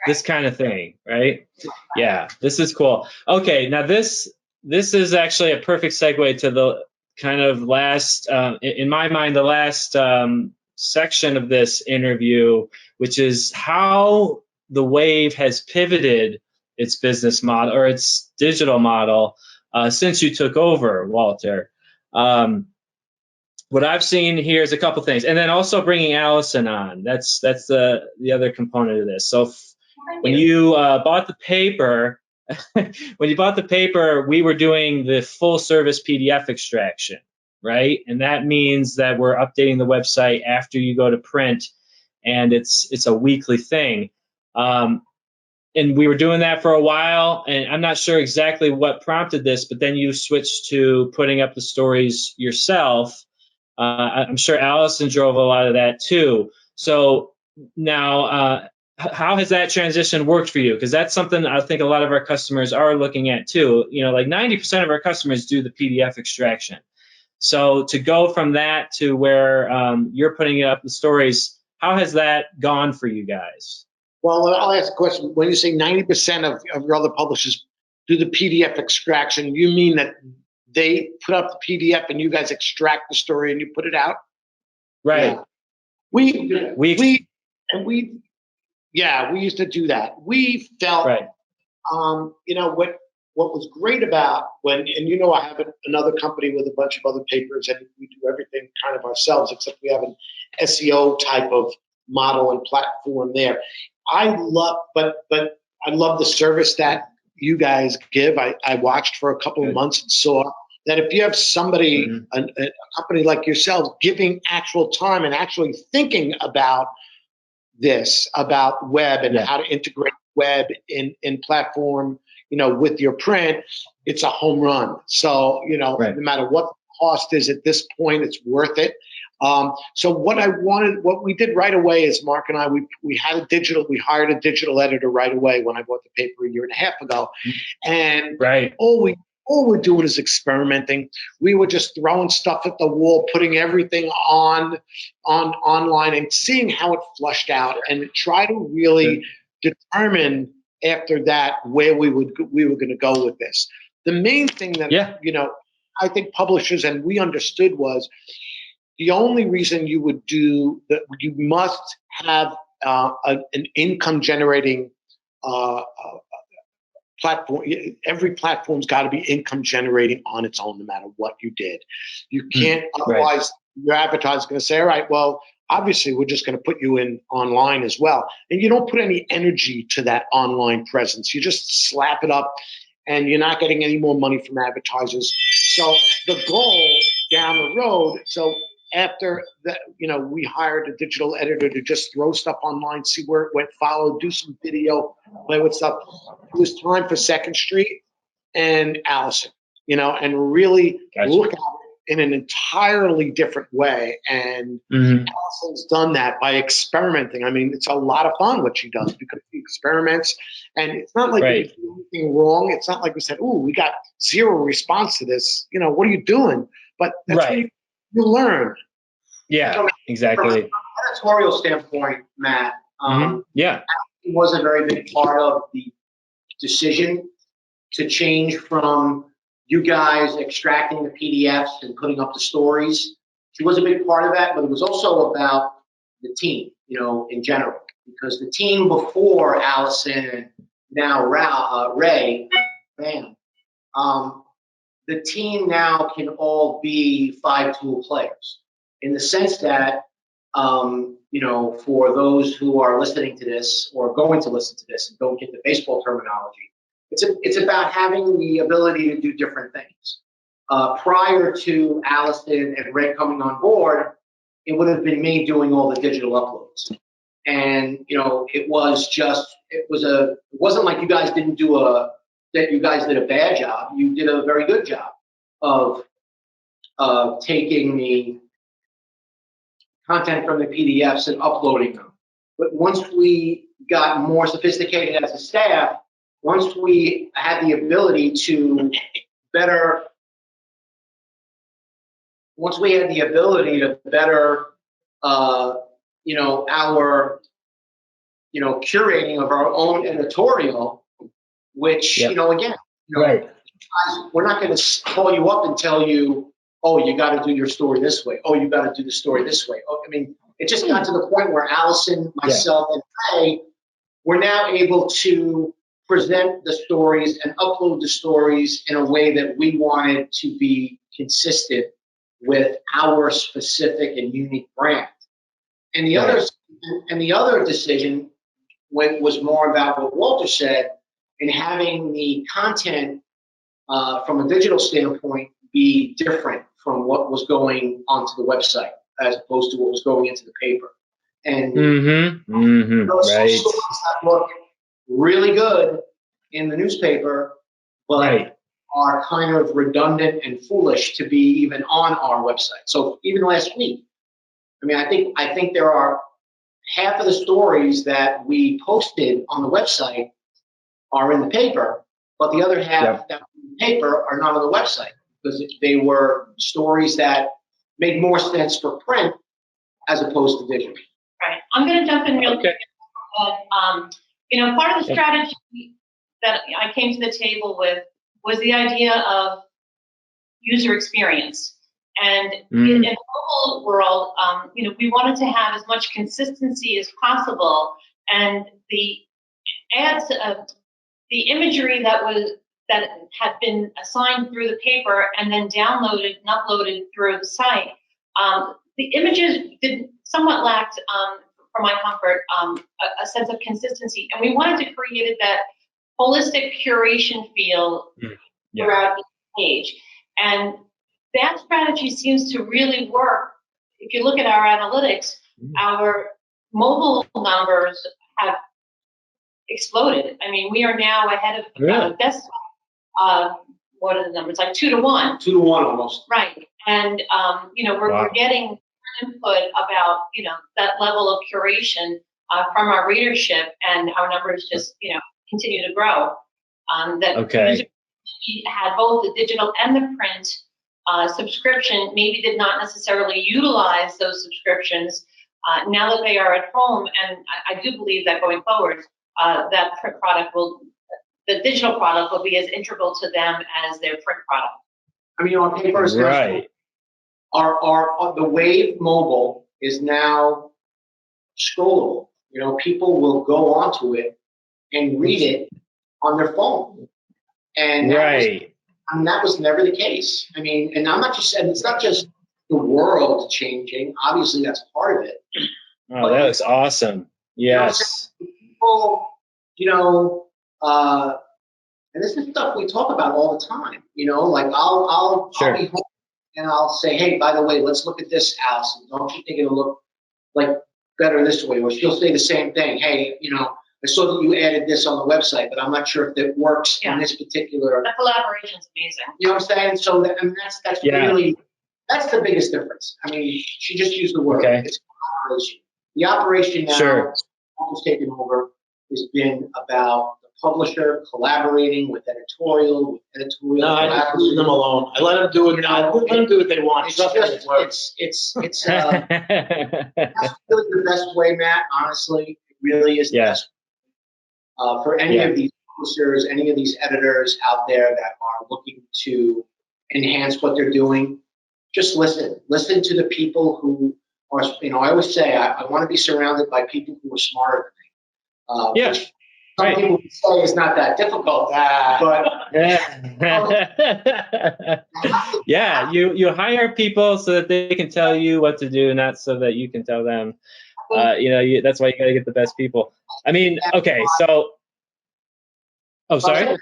This kind of thing, right? Yeah, this is cool. Okay, now this is actually a perfect segue to the kind of last, in my mind, the last section of this interview, which is how the Wave has pivoted its business model or its digital model since you took over, Walter. What I've seen here is a couple things, and then also bringing Alison on. That's the other component of this. So when you bought the paper, we were doing the full service PDF extraction, right? And that means that we're updating the website after you go to print, and it's a weekly thing. And we were doing that for a while, and I'm not sure exactly what prompted this, but then you switched to putting up the stories yourself. I'm sure Alison drove a lot of that too. So now, how has that transition worked for you? Because that's something I think a lot of our customers are looking at too. Like 90% of our customers do the PDF extraction. So to go from that to where you're putting up the stories, how has that gone for you guys? Well, I'll ask a question. When you say 90% of your other publishers do the PDF extraction, you mean that they put up the PDF and you guys extract the story and you put it out? Right. Yeah. We used to do that. We felt, what was great about I have another company with a bunch of other papers, and we do everything kind of ourselves, except we have an SEO type of model and platform there. I love the service that you guys give. I watched for a couple of months and saw that if you have somebody, a company like yourselves, giving actual time and actually thinking about this, about web and how to integrate web in platform, with your print, it's a home run. So, no matter what the cost is at this point, it's worth it. So what we did right away is Mark and I, we hired a digital editor right away when I bought the paper a year and a half ago. And all we're doing is experimenting. We were just throwing stuff at the wall, putting everything on online and seeing how it flushed out, and try to really determine after that where we were going to go with this. The main thing that I think publishers and we understood was the only reason you would do that, you must have an income generating platform. Every platform's got to be income generating on its own, no matter what you did. You can't, otherwise your advertiser's going to say, all right, well, obviously we're just going to put you in online as well. And you don't put any energy to that online presence. You just slap it up and you're not getting any more money from advertisers. So the goal down the road, so after that, we hired a digital editor to just throw stuff online, see where it went, follow, do some video, play with stuff. It was time for Second Street and Alison, and really look at it in an entirely different way. And Alison's done that by experimenting. I mean, it's a lot of fun what she does because she experiments, and it's not like we do anything wrong. It's not like we said, "Ooh, we got zero response to this." What are you doing? But that's what you learn. Yeah, exactly. editorial standpoint, Matt, Yeah. it was a very big part of the decision to change from you guys extracting the PDFs and putting up the stories. She was a big part of that, but it was also about the team, in general, because the team before Allison and now Ray, man, the team now can all be 5-tool players in the sense that, for those who are listening to this or going to listen to this and don't get the baseball terminology, it's about having the ability to do different things. Prior to Allison and Red coming on board, it would have been me doing all the digital uploads. And, it wasn't like you guys didn't that you guys did a bad job. You did a very good job of taking the content from the PDFs and uploading them. But once we got more sophisticated as a staff, once we had the ability to better our, curating of our own editorial, which, again, Right. we're not going to call you up and tell you, oh, you got to do your story this way. Oh, you got to do the story this way. Oh, it just got to the point where Allison, myself, and Ray were now able to present the stories and upload the stories in a way that we wanted to be consistent with our specific and unique brand. And the other decision was more about what Walter said, in having the content from a digital standpoint be different from what was going onto the website as opposed to what was going into the paper. And those stories that look really good in the newspaper, but are kind of redundant and foolish to be even on our website. So even last week, I think there are half of the stories that we posted on the website are in the paper, but the other half that were in the paper are not on the website because they were stories that made more sense for print as opposed to digital. Right. I'm going to jump in real quick. Part of the strategy that I came to the table with was the idea of user experience. And in the mobile world, we wanted to have as much consistency as possible, and the ads, the imagery that had been assigned through the paper and then downloaded and uploaded through the site, the images somewhat lacked, for my comfort, a sense of consistency, and we wanted to create that holistic curation feel throughout each page. And that strategy seems to really work. If you look at our analytics, our mobile numbers have exploded. We are now ahead of desktop. What are the numbers? Like 2 to 1. 2 to 1 almost. Right. And, we're getting input about, that level of curation from our readership, and our numbers just, continue to grow. Users had both the digital and the print subscription, maybe did not necessarily utilize those subscriptions. Now that they are at home, and I do believe that going forward, that print product the digital product will be as integral to them as their print product. On paper, especially, the Wave mobile is now scrollable. People will go onto it and read it on their phone. And that was never the case. And I'm not just saying, it's not just the world changing. Obviously, that's part of it. Oh, that was awesome. Yes. People, and this is stuff we talk about all the time. I'll be home and I'll say, hey, by the way, let's look at this, Allison. Don't you think it'll look like better this way? Or she'll say the same thing. Hey, I saw that you added this on the website, but I'm not sure if it works in this particular. The collaboration's amazing. You know what I'm saying? So that's really, that's the biggest difference. She just used the word. It's operation. The operation now, almost taken over, has been about the publisher collaborating with editorial, No, I just leave them alone. I let them do it. I let them do what they want. It's Trust me, it just, works. it's that's really the best way, Matt. Honestly, it really is the Yeah. best. For any Yeah. of these publishers, any of these editors out there that are looking to enhance what they're doing, just listen. Listen to the people who are, I always say I want to be surrounded by people who are smarter than me. Yeah. Which some Right. people would say is not that difficult, but Yeah, you hire people so that they can tell you what to do, not so that you can tell them. That's why you got to get the best people. I mean, okay, so. Oh, sorry. that's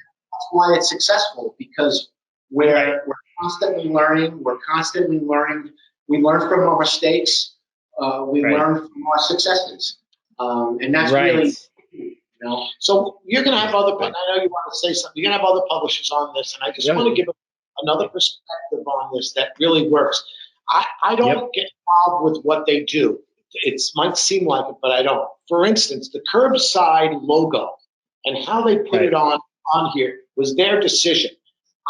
why it's successful, because we're constantly learning. We're constantly learning. We learn from our mistakes. We Right. learn from our successes, and that's Right. really, So you're going to have other, I know you want to say something, you're going to have other publishers on this, and I just want to give another perspective on this that really works. I don't get involved with what they do. It might seem like it, but I don't. For instance, the Curbside logo and how they put it on here was their decision.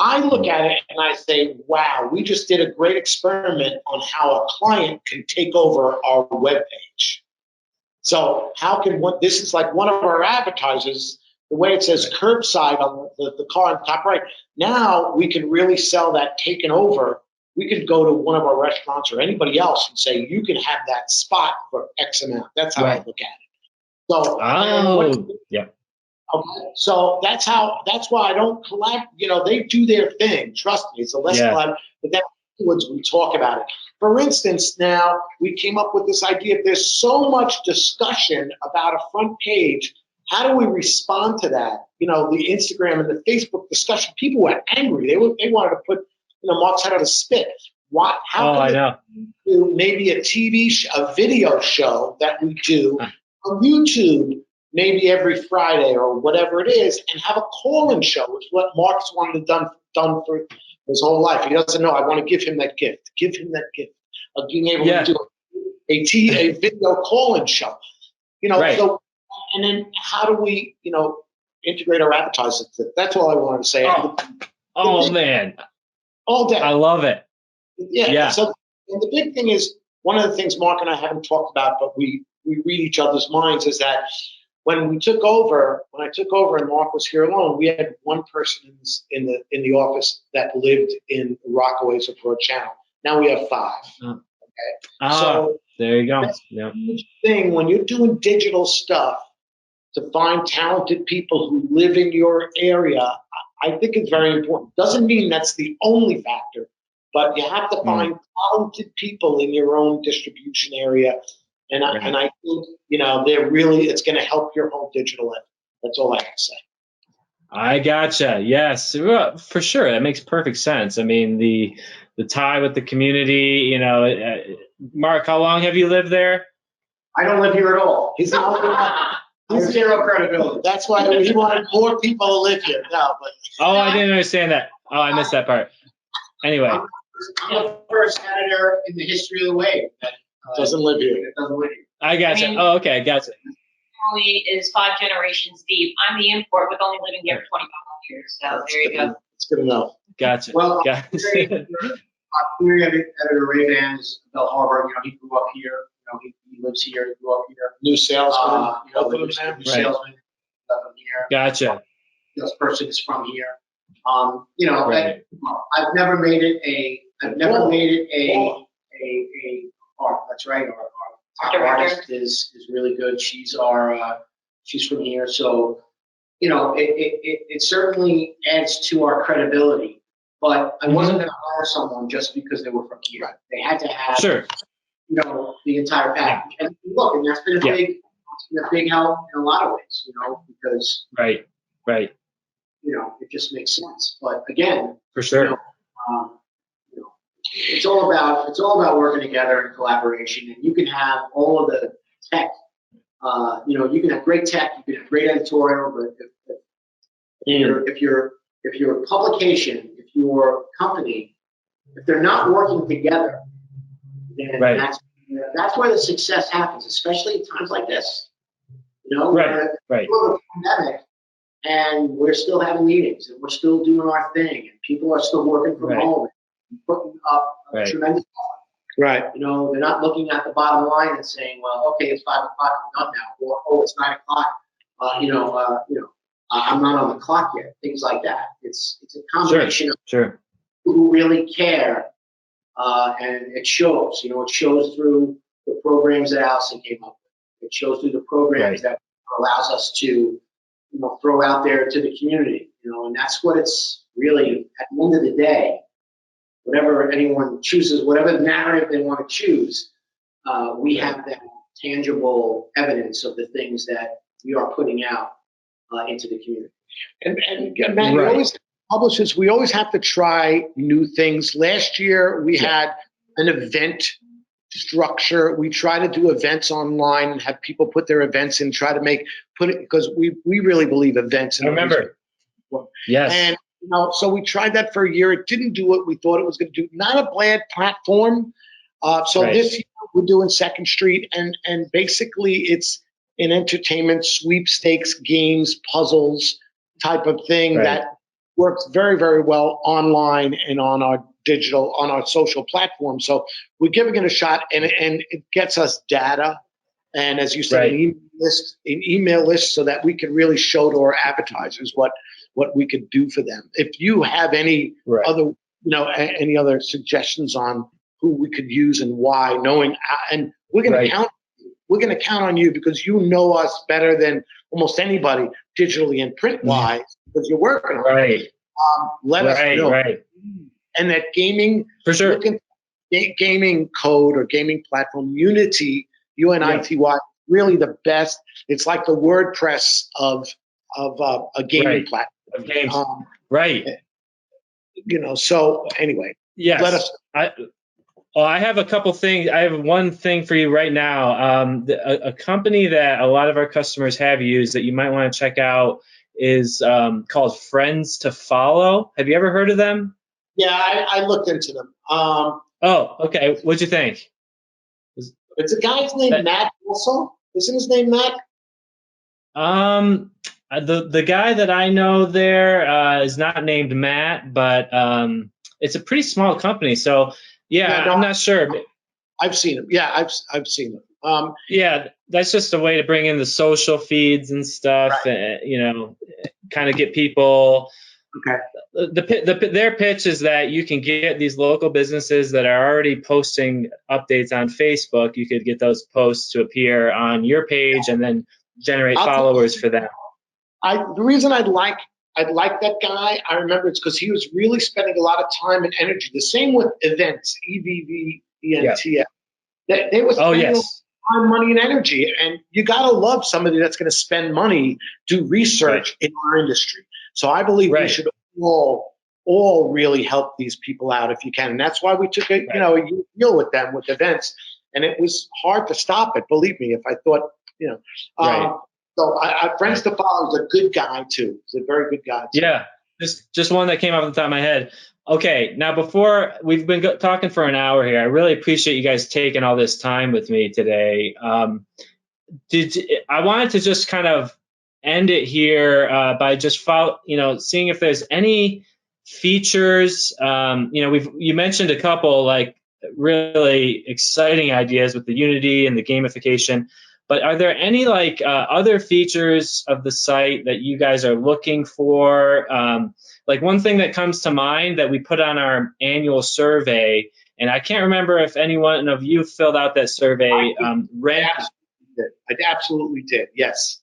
I look at it and I say, wow, we just did a great experiment on how a client can take over our webpage. So how can this is like one of our advertisers, the way it says Curbside on the car on the top right. Now we can really sell that taken over. We could go to one of our restaurants or anybody else and say, you can have that spot for X amount. That's how I look at it. So, okay. So that's why I don't collab. They do their thing. Trust me, it's a less collab, but then afterwards we talk about it. For instance, now we came up with this idea. There's so much discussion about a front page. How do we respond to that? The Instagram and the Facebook discussion, people were angry. They wanted to put, Mark's head on a spit. How can we do maybe a a video show that we do on YouTube maybe every Friday or whatever it is, and have a call-in show, which is what Mark's wanted done for his whole life. He doesn't know. I want to give him that gift. Give him that gift of being able to do a video call-in show. So, and then how do we, integrate our advertising? That's all I wanted to say. Man. All day. I love it. Yeah. So, and the big thing is, one of the things Mark and I haven't talked about, but we read each other's minds, is that when I took over and Mark was here alone, we had one person in the office that lived in Rockaway's Broad Channel. Now we have 5. Okay. So there you go. That's a huge thing when you're doing digital stuff, to find talented people who live in your area. I think it's very important. Doesn't mean that's the only factor, but you have to find talented people in your own distribution area. And I think, it's going to help your whole digital effort. That's all I can say. I gotcha. Yes, for sure. That makes perfect sense. I mean, the tie with the community, Mark, how long have you lived there? I don't live here at all. He's the only one. He's zero credibility. That's why he wanted more people to live here. No, but I didn't understand that. Oh, I missed that part. Anyway. I'm the first editor in the history of the Wave that doesn't live here. I gotcha. Okay, gotcha. Family is 5 generations deep. I'm the import with only living here for 25 years. So there you go. It's good enough. Gotcha. Well, gotcha. our query editor Ray Vans, Bell Harbor. He grew up here. He lives here. He grew up here. New salesman. New salesman up in here. Gotcha. This person is from here. I've never made it a art. That's right. Our top artist is really good. She's from here. So, it certainly adds to our credibility. But I wasn't going to hire someone just because they were from here. Right. They had to have, the entire package. And look, and that's been a big help in a lot of ways, because right. It just makes sense. But again, for sure, it's all about working together in collaboration, and you can have all of the tech. You can have great tech, you can have great editorial, but if your publication, if your company, if they're not working together, then that's where the success happens, especially at times like this. Right. Before the pandemic, and we're still having meetings, and we're still doing our thing, and people are still working from home and putting up a tremendous effort. Right. You know, they're not looking at the bottom line and saying, well, okay, it's 5 o'clock, I'm done now, or oh, it's 9 o'clock, I'm not on the clock yet. Things like that. It's a combination of people who really care, and it shows. You know, it shows through the programs that Alison came up with. It shows through the programs that allows us to, throw out there to the community. You know, and that's what it's really, at the end of the day, whatever anyone chooses, whatever narrative they want to choose, we have that tangible evidence of the things that we are putting out into the community. And Matt, you always publishers, we always have to try new things. Last year we had an event structure. We try to do events online and have people put their events in, try to put it, because we really believe events. I remember. Yes. And so we tried that for a year. It didn't do what we thought it was going to do. Not a bad platform. This year we're doing Second Street, and basically it's an entertainment sweepstakes, games, puzzles type of thing that works very, very well online and on our social platform. So we're giving it a shot, and it gets us data. And as you said, an email list so that we can really show to our advertisers what we could do for them. If you have any other, any other suggestions on who we could use and why, and we're going to count. We're going to count on you because you know us better than almost anybody, digitally and print wise, because you're working on it. Let us know. And that gaming, for sure, gaming code or gaming platform, Unity, UNITY, really the best. It's like the WordPress of a gaming platform. Of games. So anyway, let us. I have a couple things. I have one thing for you right now. A company that a lot of our customers have used that you might want to check out is called Friends to Follow. Have you ever heard of them? Yeah, I looked into them. Okay. What'd you think? It's a guy's name, Matt also. Isn't his name Matt? The guy that I know there is not named Matt, but it's a pretty small company. So I'm not sure. I've seen him. Yeah, I've seen him. That's just a way to bring in the social feeds and stuff. Kind of get people. Okay. Their pitch is that you can get these local businesses that are already posting updates on Facebook. You could get those posts to appear on your page and then generate followers for them. The reason I'd like that guy, I remember it's because he was really spending a lot of time and energy. The same with events, EVVENTS. They were spending time, money, and energy. And you got to love somebody that's going to spend money, do research in our industry. So I believe we should all really help these people out if you can. And that's why we took a deal with them with events. And it was hard to stop it, believe me, if I thought, So Friends to Follow is a good guy too. He's a very good guy too. Yeah, just one that came off the top of my head. Okay, now before we've been talking for an hour here, I really appreciate you guys taking all this time with me today. I wanted to just kind of end it here by just seeing if there's any features. You mentioned a couple like really exciting ideas with the Unity and the gamification. But are there any other features of the site that you guys are looking for? Like one thing that comes to mind that we put on our annual survey, and I can't remember if any one of you filled out that survey. I absolutely did. Yes.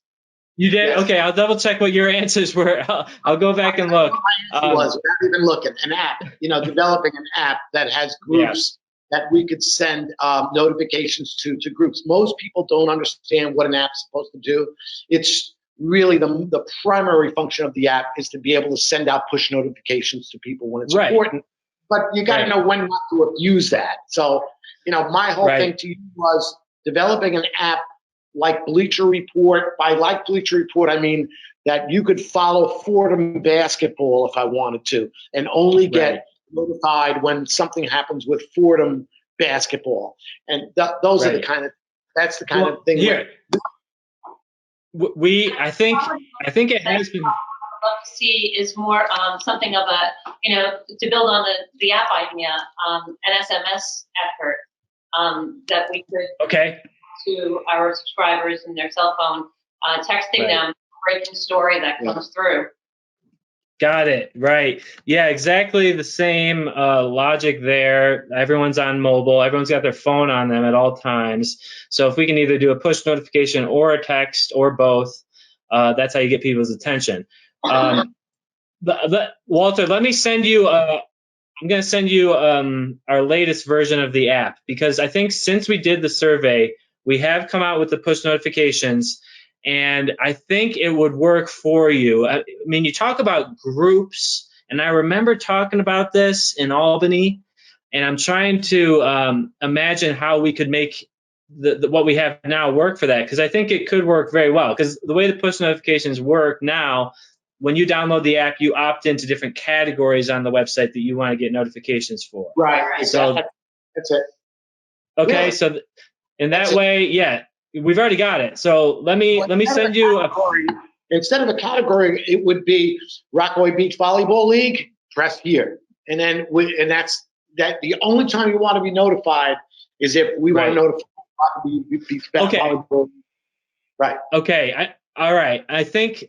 You did? Yes. Okay, I'll double check what your answers were. I'll go back and look. Without even looking, an app. Developing an app that has groups. That we could send notifications to groups. Most people don't understand what an app's supposed to do. It's really the primary function of the app is to be able to send out push notifications to people when it's important. But you got to know when not to abuse that. So, my whole thing to you was developing an app like Bleacher Report. By like Bleacher Report, I mean that you could follow Fordham basketball if I wanted to, and only get notified when something happens with Fordham basketball, and those are that's the kind of thing. Here, I think it has been. Love to see is more something of a, to build on the app idea, an SMS effort that we could Okay. to our subscribers in their cell phone, texting them breaking story that comes through. Got it. Right. Yeah, exactly the same logic there. Everyone's on mobile. Everyone's got their phone on them at all times. So if we can either do a push notification or a text or both, that's how you get people's attention. Walter, let me send you. I'm going to send you our latest version of the app, because I think since we did the survey, we have come out with the push notifications, and I think it would work for you. I mean, you talk about groups, and I remember talking about this in Albany, and I'm trying to imagine how we could make what we have now work for that, because I think it could work very well. Because the way the push notifications work now, when you download the app, you opt into different categories on the website that you want to get notifications for. Right. So that's it. okay, Yeah. so in that way, yeah, we've already got it. So let me send you a category. Instead of a category, it would be Rockaway Beach Volleyball League. Press here, and then that's the only time you want to be notified is if we want to notify Rockaway Beach Volleyball. Right. Okay. All right. I think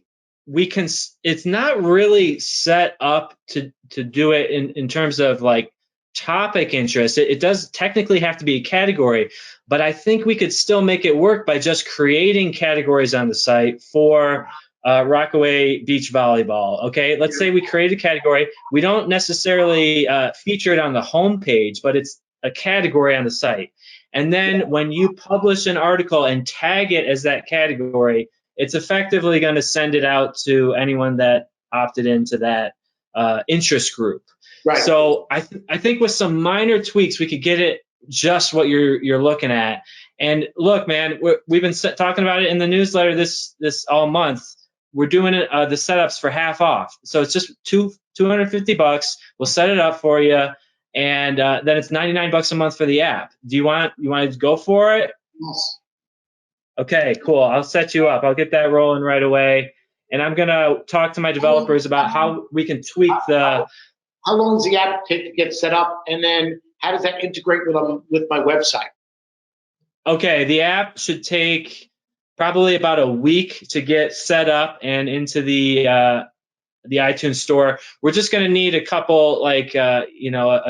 we can. It's not really set up to do it in terms of like topic interest. It does technically have to be a category, but I think we could still make it work by just creating categories on the site for Rockaway Beach Volleyball. Okay, let's say we create a category. We don't necessarily feature it on the home page, but it's a category on the site. And then when you publish an article and tag it as that category, it's effectively going to send it out to anyone that opted into that interest group. Right. So I think with some minor tweaks, we could get it just what you're looking at. And look, man, we've been talking about it in the newsletter this all month. We're doing it the setups for half off. So it's just $250. We'll set it up for you, and then it's $99 a month for the app. Do you want to go for it? Yes. Okay, cool. I'll set you up. I'll get that rolling right away. And I'm going to talk to my developers about how we can tweak the... How long does the app take to get set up? And then how does that integrate with my website? Okay, the app should take probably about a week to get set up and into the iTunes store. We're just going to need a couple, like, a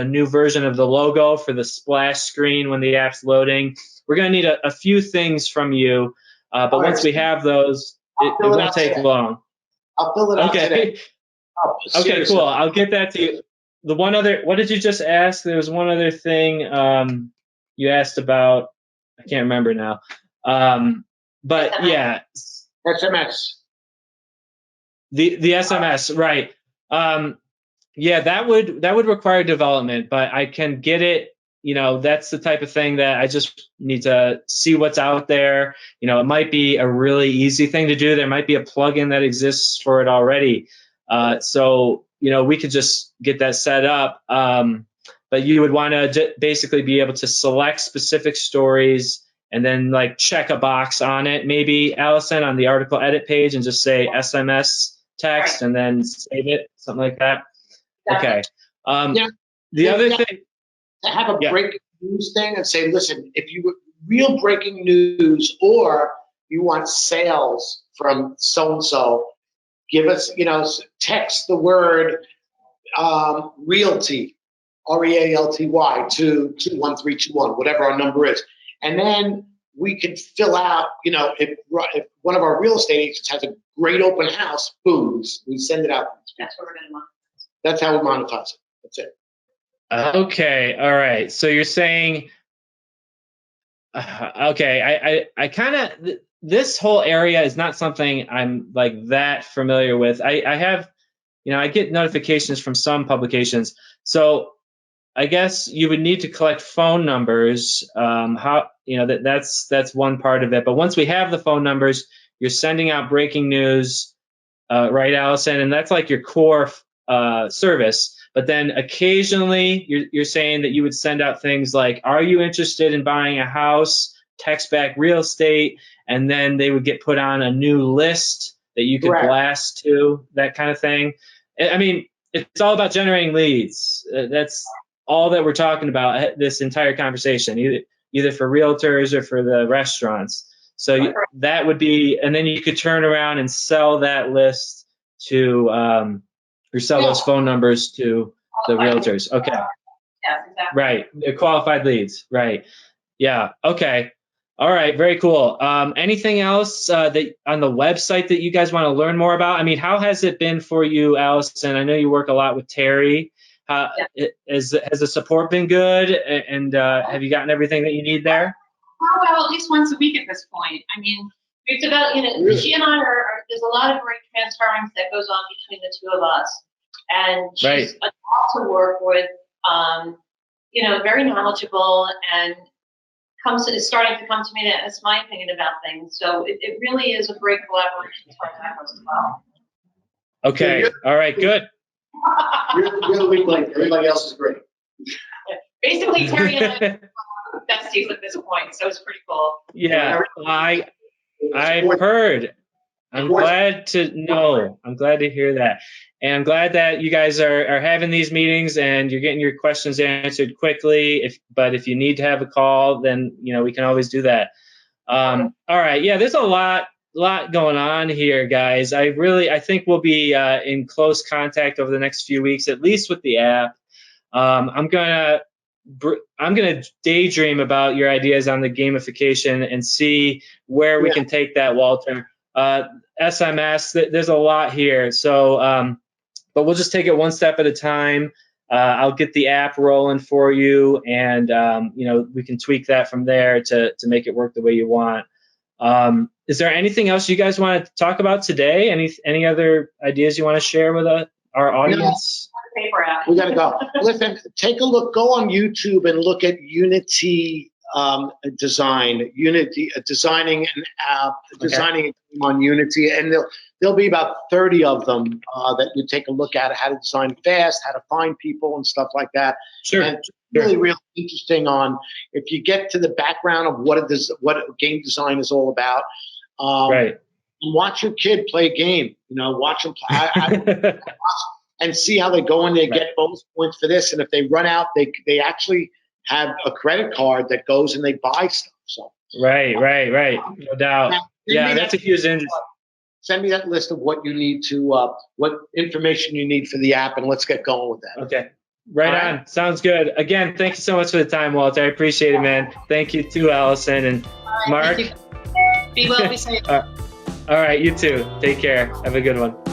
new version of the logo for the splash screen when the app's loading. We're going to need a few things from you, but once we have those, it won't take long. I'll fill it out today. Okay, cool. I'll get that to you. The one other, what did you just ask? There was one other thing you asked about. I can't remember now. But SMS. Yeah. SMS. The SMS, right. Yeah, that would require development, but I can get it. That's the type of thing that I just need to see what's out there. It might be a really easy thing to do. There might be a plugin that exists for it already. So we could just get that set up. But you would want to basically be able to select specific stories and then like check a box on it, maybe, Allison, on the article edit page, and just say SMS text and then save it, something like that. Okay. The other thing, to have a breaking news thing and say, listen, if you real breaking news or you want sales from so-and-so, give us, text the word realty, REALTY, to 21321, whatever our number is. And then we can fill out, if one of our real estate agents has a great open house, boom, we send it out. That's what we're going to monetize. That's how we monetize it. That's it. Okay. All right. So you're saying, okay, I kind of, this whole area is not something I'm like that familiar with. I have, I get notifications from some publications. So I guess you would need to collect phone numbers. That's one part of it. But once we have the phone numbers, you're sending out breaking news, right, Allison? And that's like your core service. But then occasionally you're saying that you would send out things like, are you interested in buying a house? Text back real estate. and then they would get put on a new list that you could Correct. blast to, that kind of thing. I mean, it's all about generating leads. That's all that we're talking about this entire conversation, either for realtors or for the restaurants. So that would be, and then you could turn around and sell that list to, or sell those phone numbers to the realtors. Okay. Yes, exactly. Right. The qualified leads. Right. Yeah. Okay. All right. Very cool. Anything else that on the website that you guys want to learn more about? I mean, how has it been for you, Alison? I know you work a lot with Terry. Has the support been good? And have you gotten everything that you need there? Oh, well, at least once a week at this point. I mean, we've developed, she and I there's a lot of great transference that goes on between the two of us. And she's a doll to work with, very knowledgeable, and is starting to come to me to ask my opinion about things. So it really is a great collaboration as far as that goes as well. Okay. All right. Good. You're the weak link. Everybody else is great. Basically, Terry and I are besties at this point, so it's pretty cool. Yeah, I've heard. I'm glad to know. I'm glad to hear that. And I'm glad that you guys are having these meetings and you're getting your questions answered quickly. But if you need to have a call, then we can always do that. All right. Yeah, there's a lot going on here, guys. I think we'll be in close contact over the next few weeks, at least with the app. I'm gonna daydream about your ideas on the gamification and see where we can take that, Walter. SMS, there's a lot here. So, but we'll just take it one step at a time. I'll get the app rolling for you, and we can tweak that from there to make it work the way you want. Is there anything else you guys want to talk about today? Any other ideas you want to share with our audience? We got to go. Listen, take a look. Go on YouTube and look at Unity designing an app, designing on Unity, and there'll be about 30 of them that you take a look at, how to design fast, how to find people and stuff like that. Sure. And it's really interesting on if you get to the background of what game design is all about. Right. Watch your kid play a game. Watch them play. And see how they go in there, get bonus points for this, and if they run out, they actually have a credit card that goes and they buy stuff. So right, no doubt. Yeah, that's a huge industry. Send me that list of what you need what information you need for the app, and let's get going with that. Okay, right on. Sounds good. Again, thank you so much for the time, Walter. I appreciate it, man. Thank you too, Alison and Mark. Be well, be safe. All right, you too. Take care. Have a good one.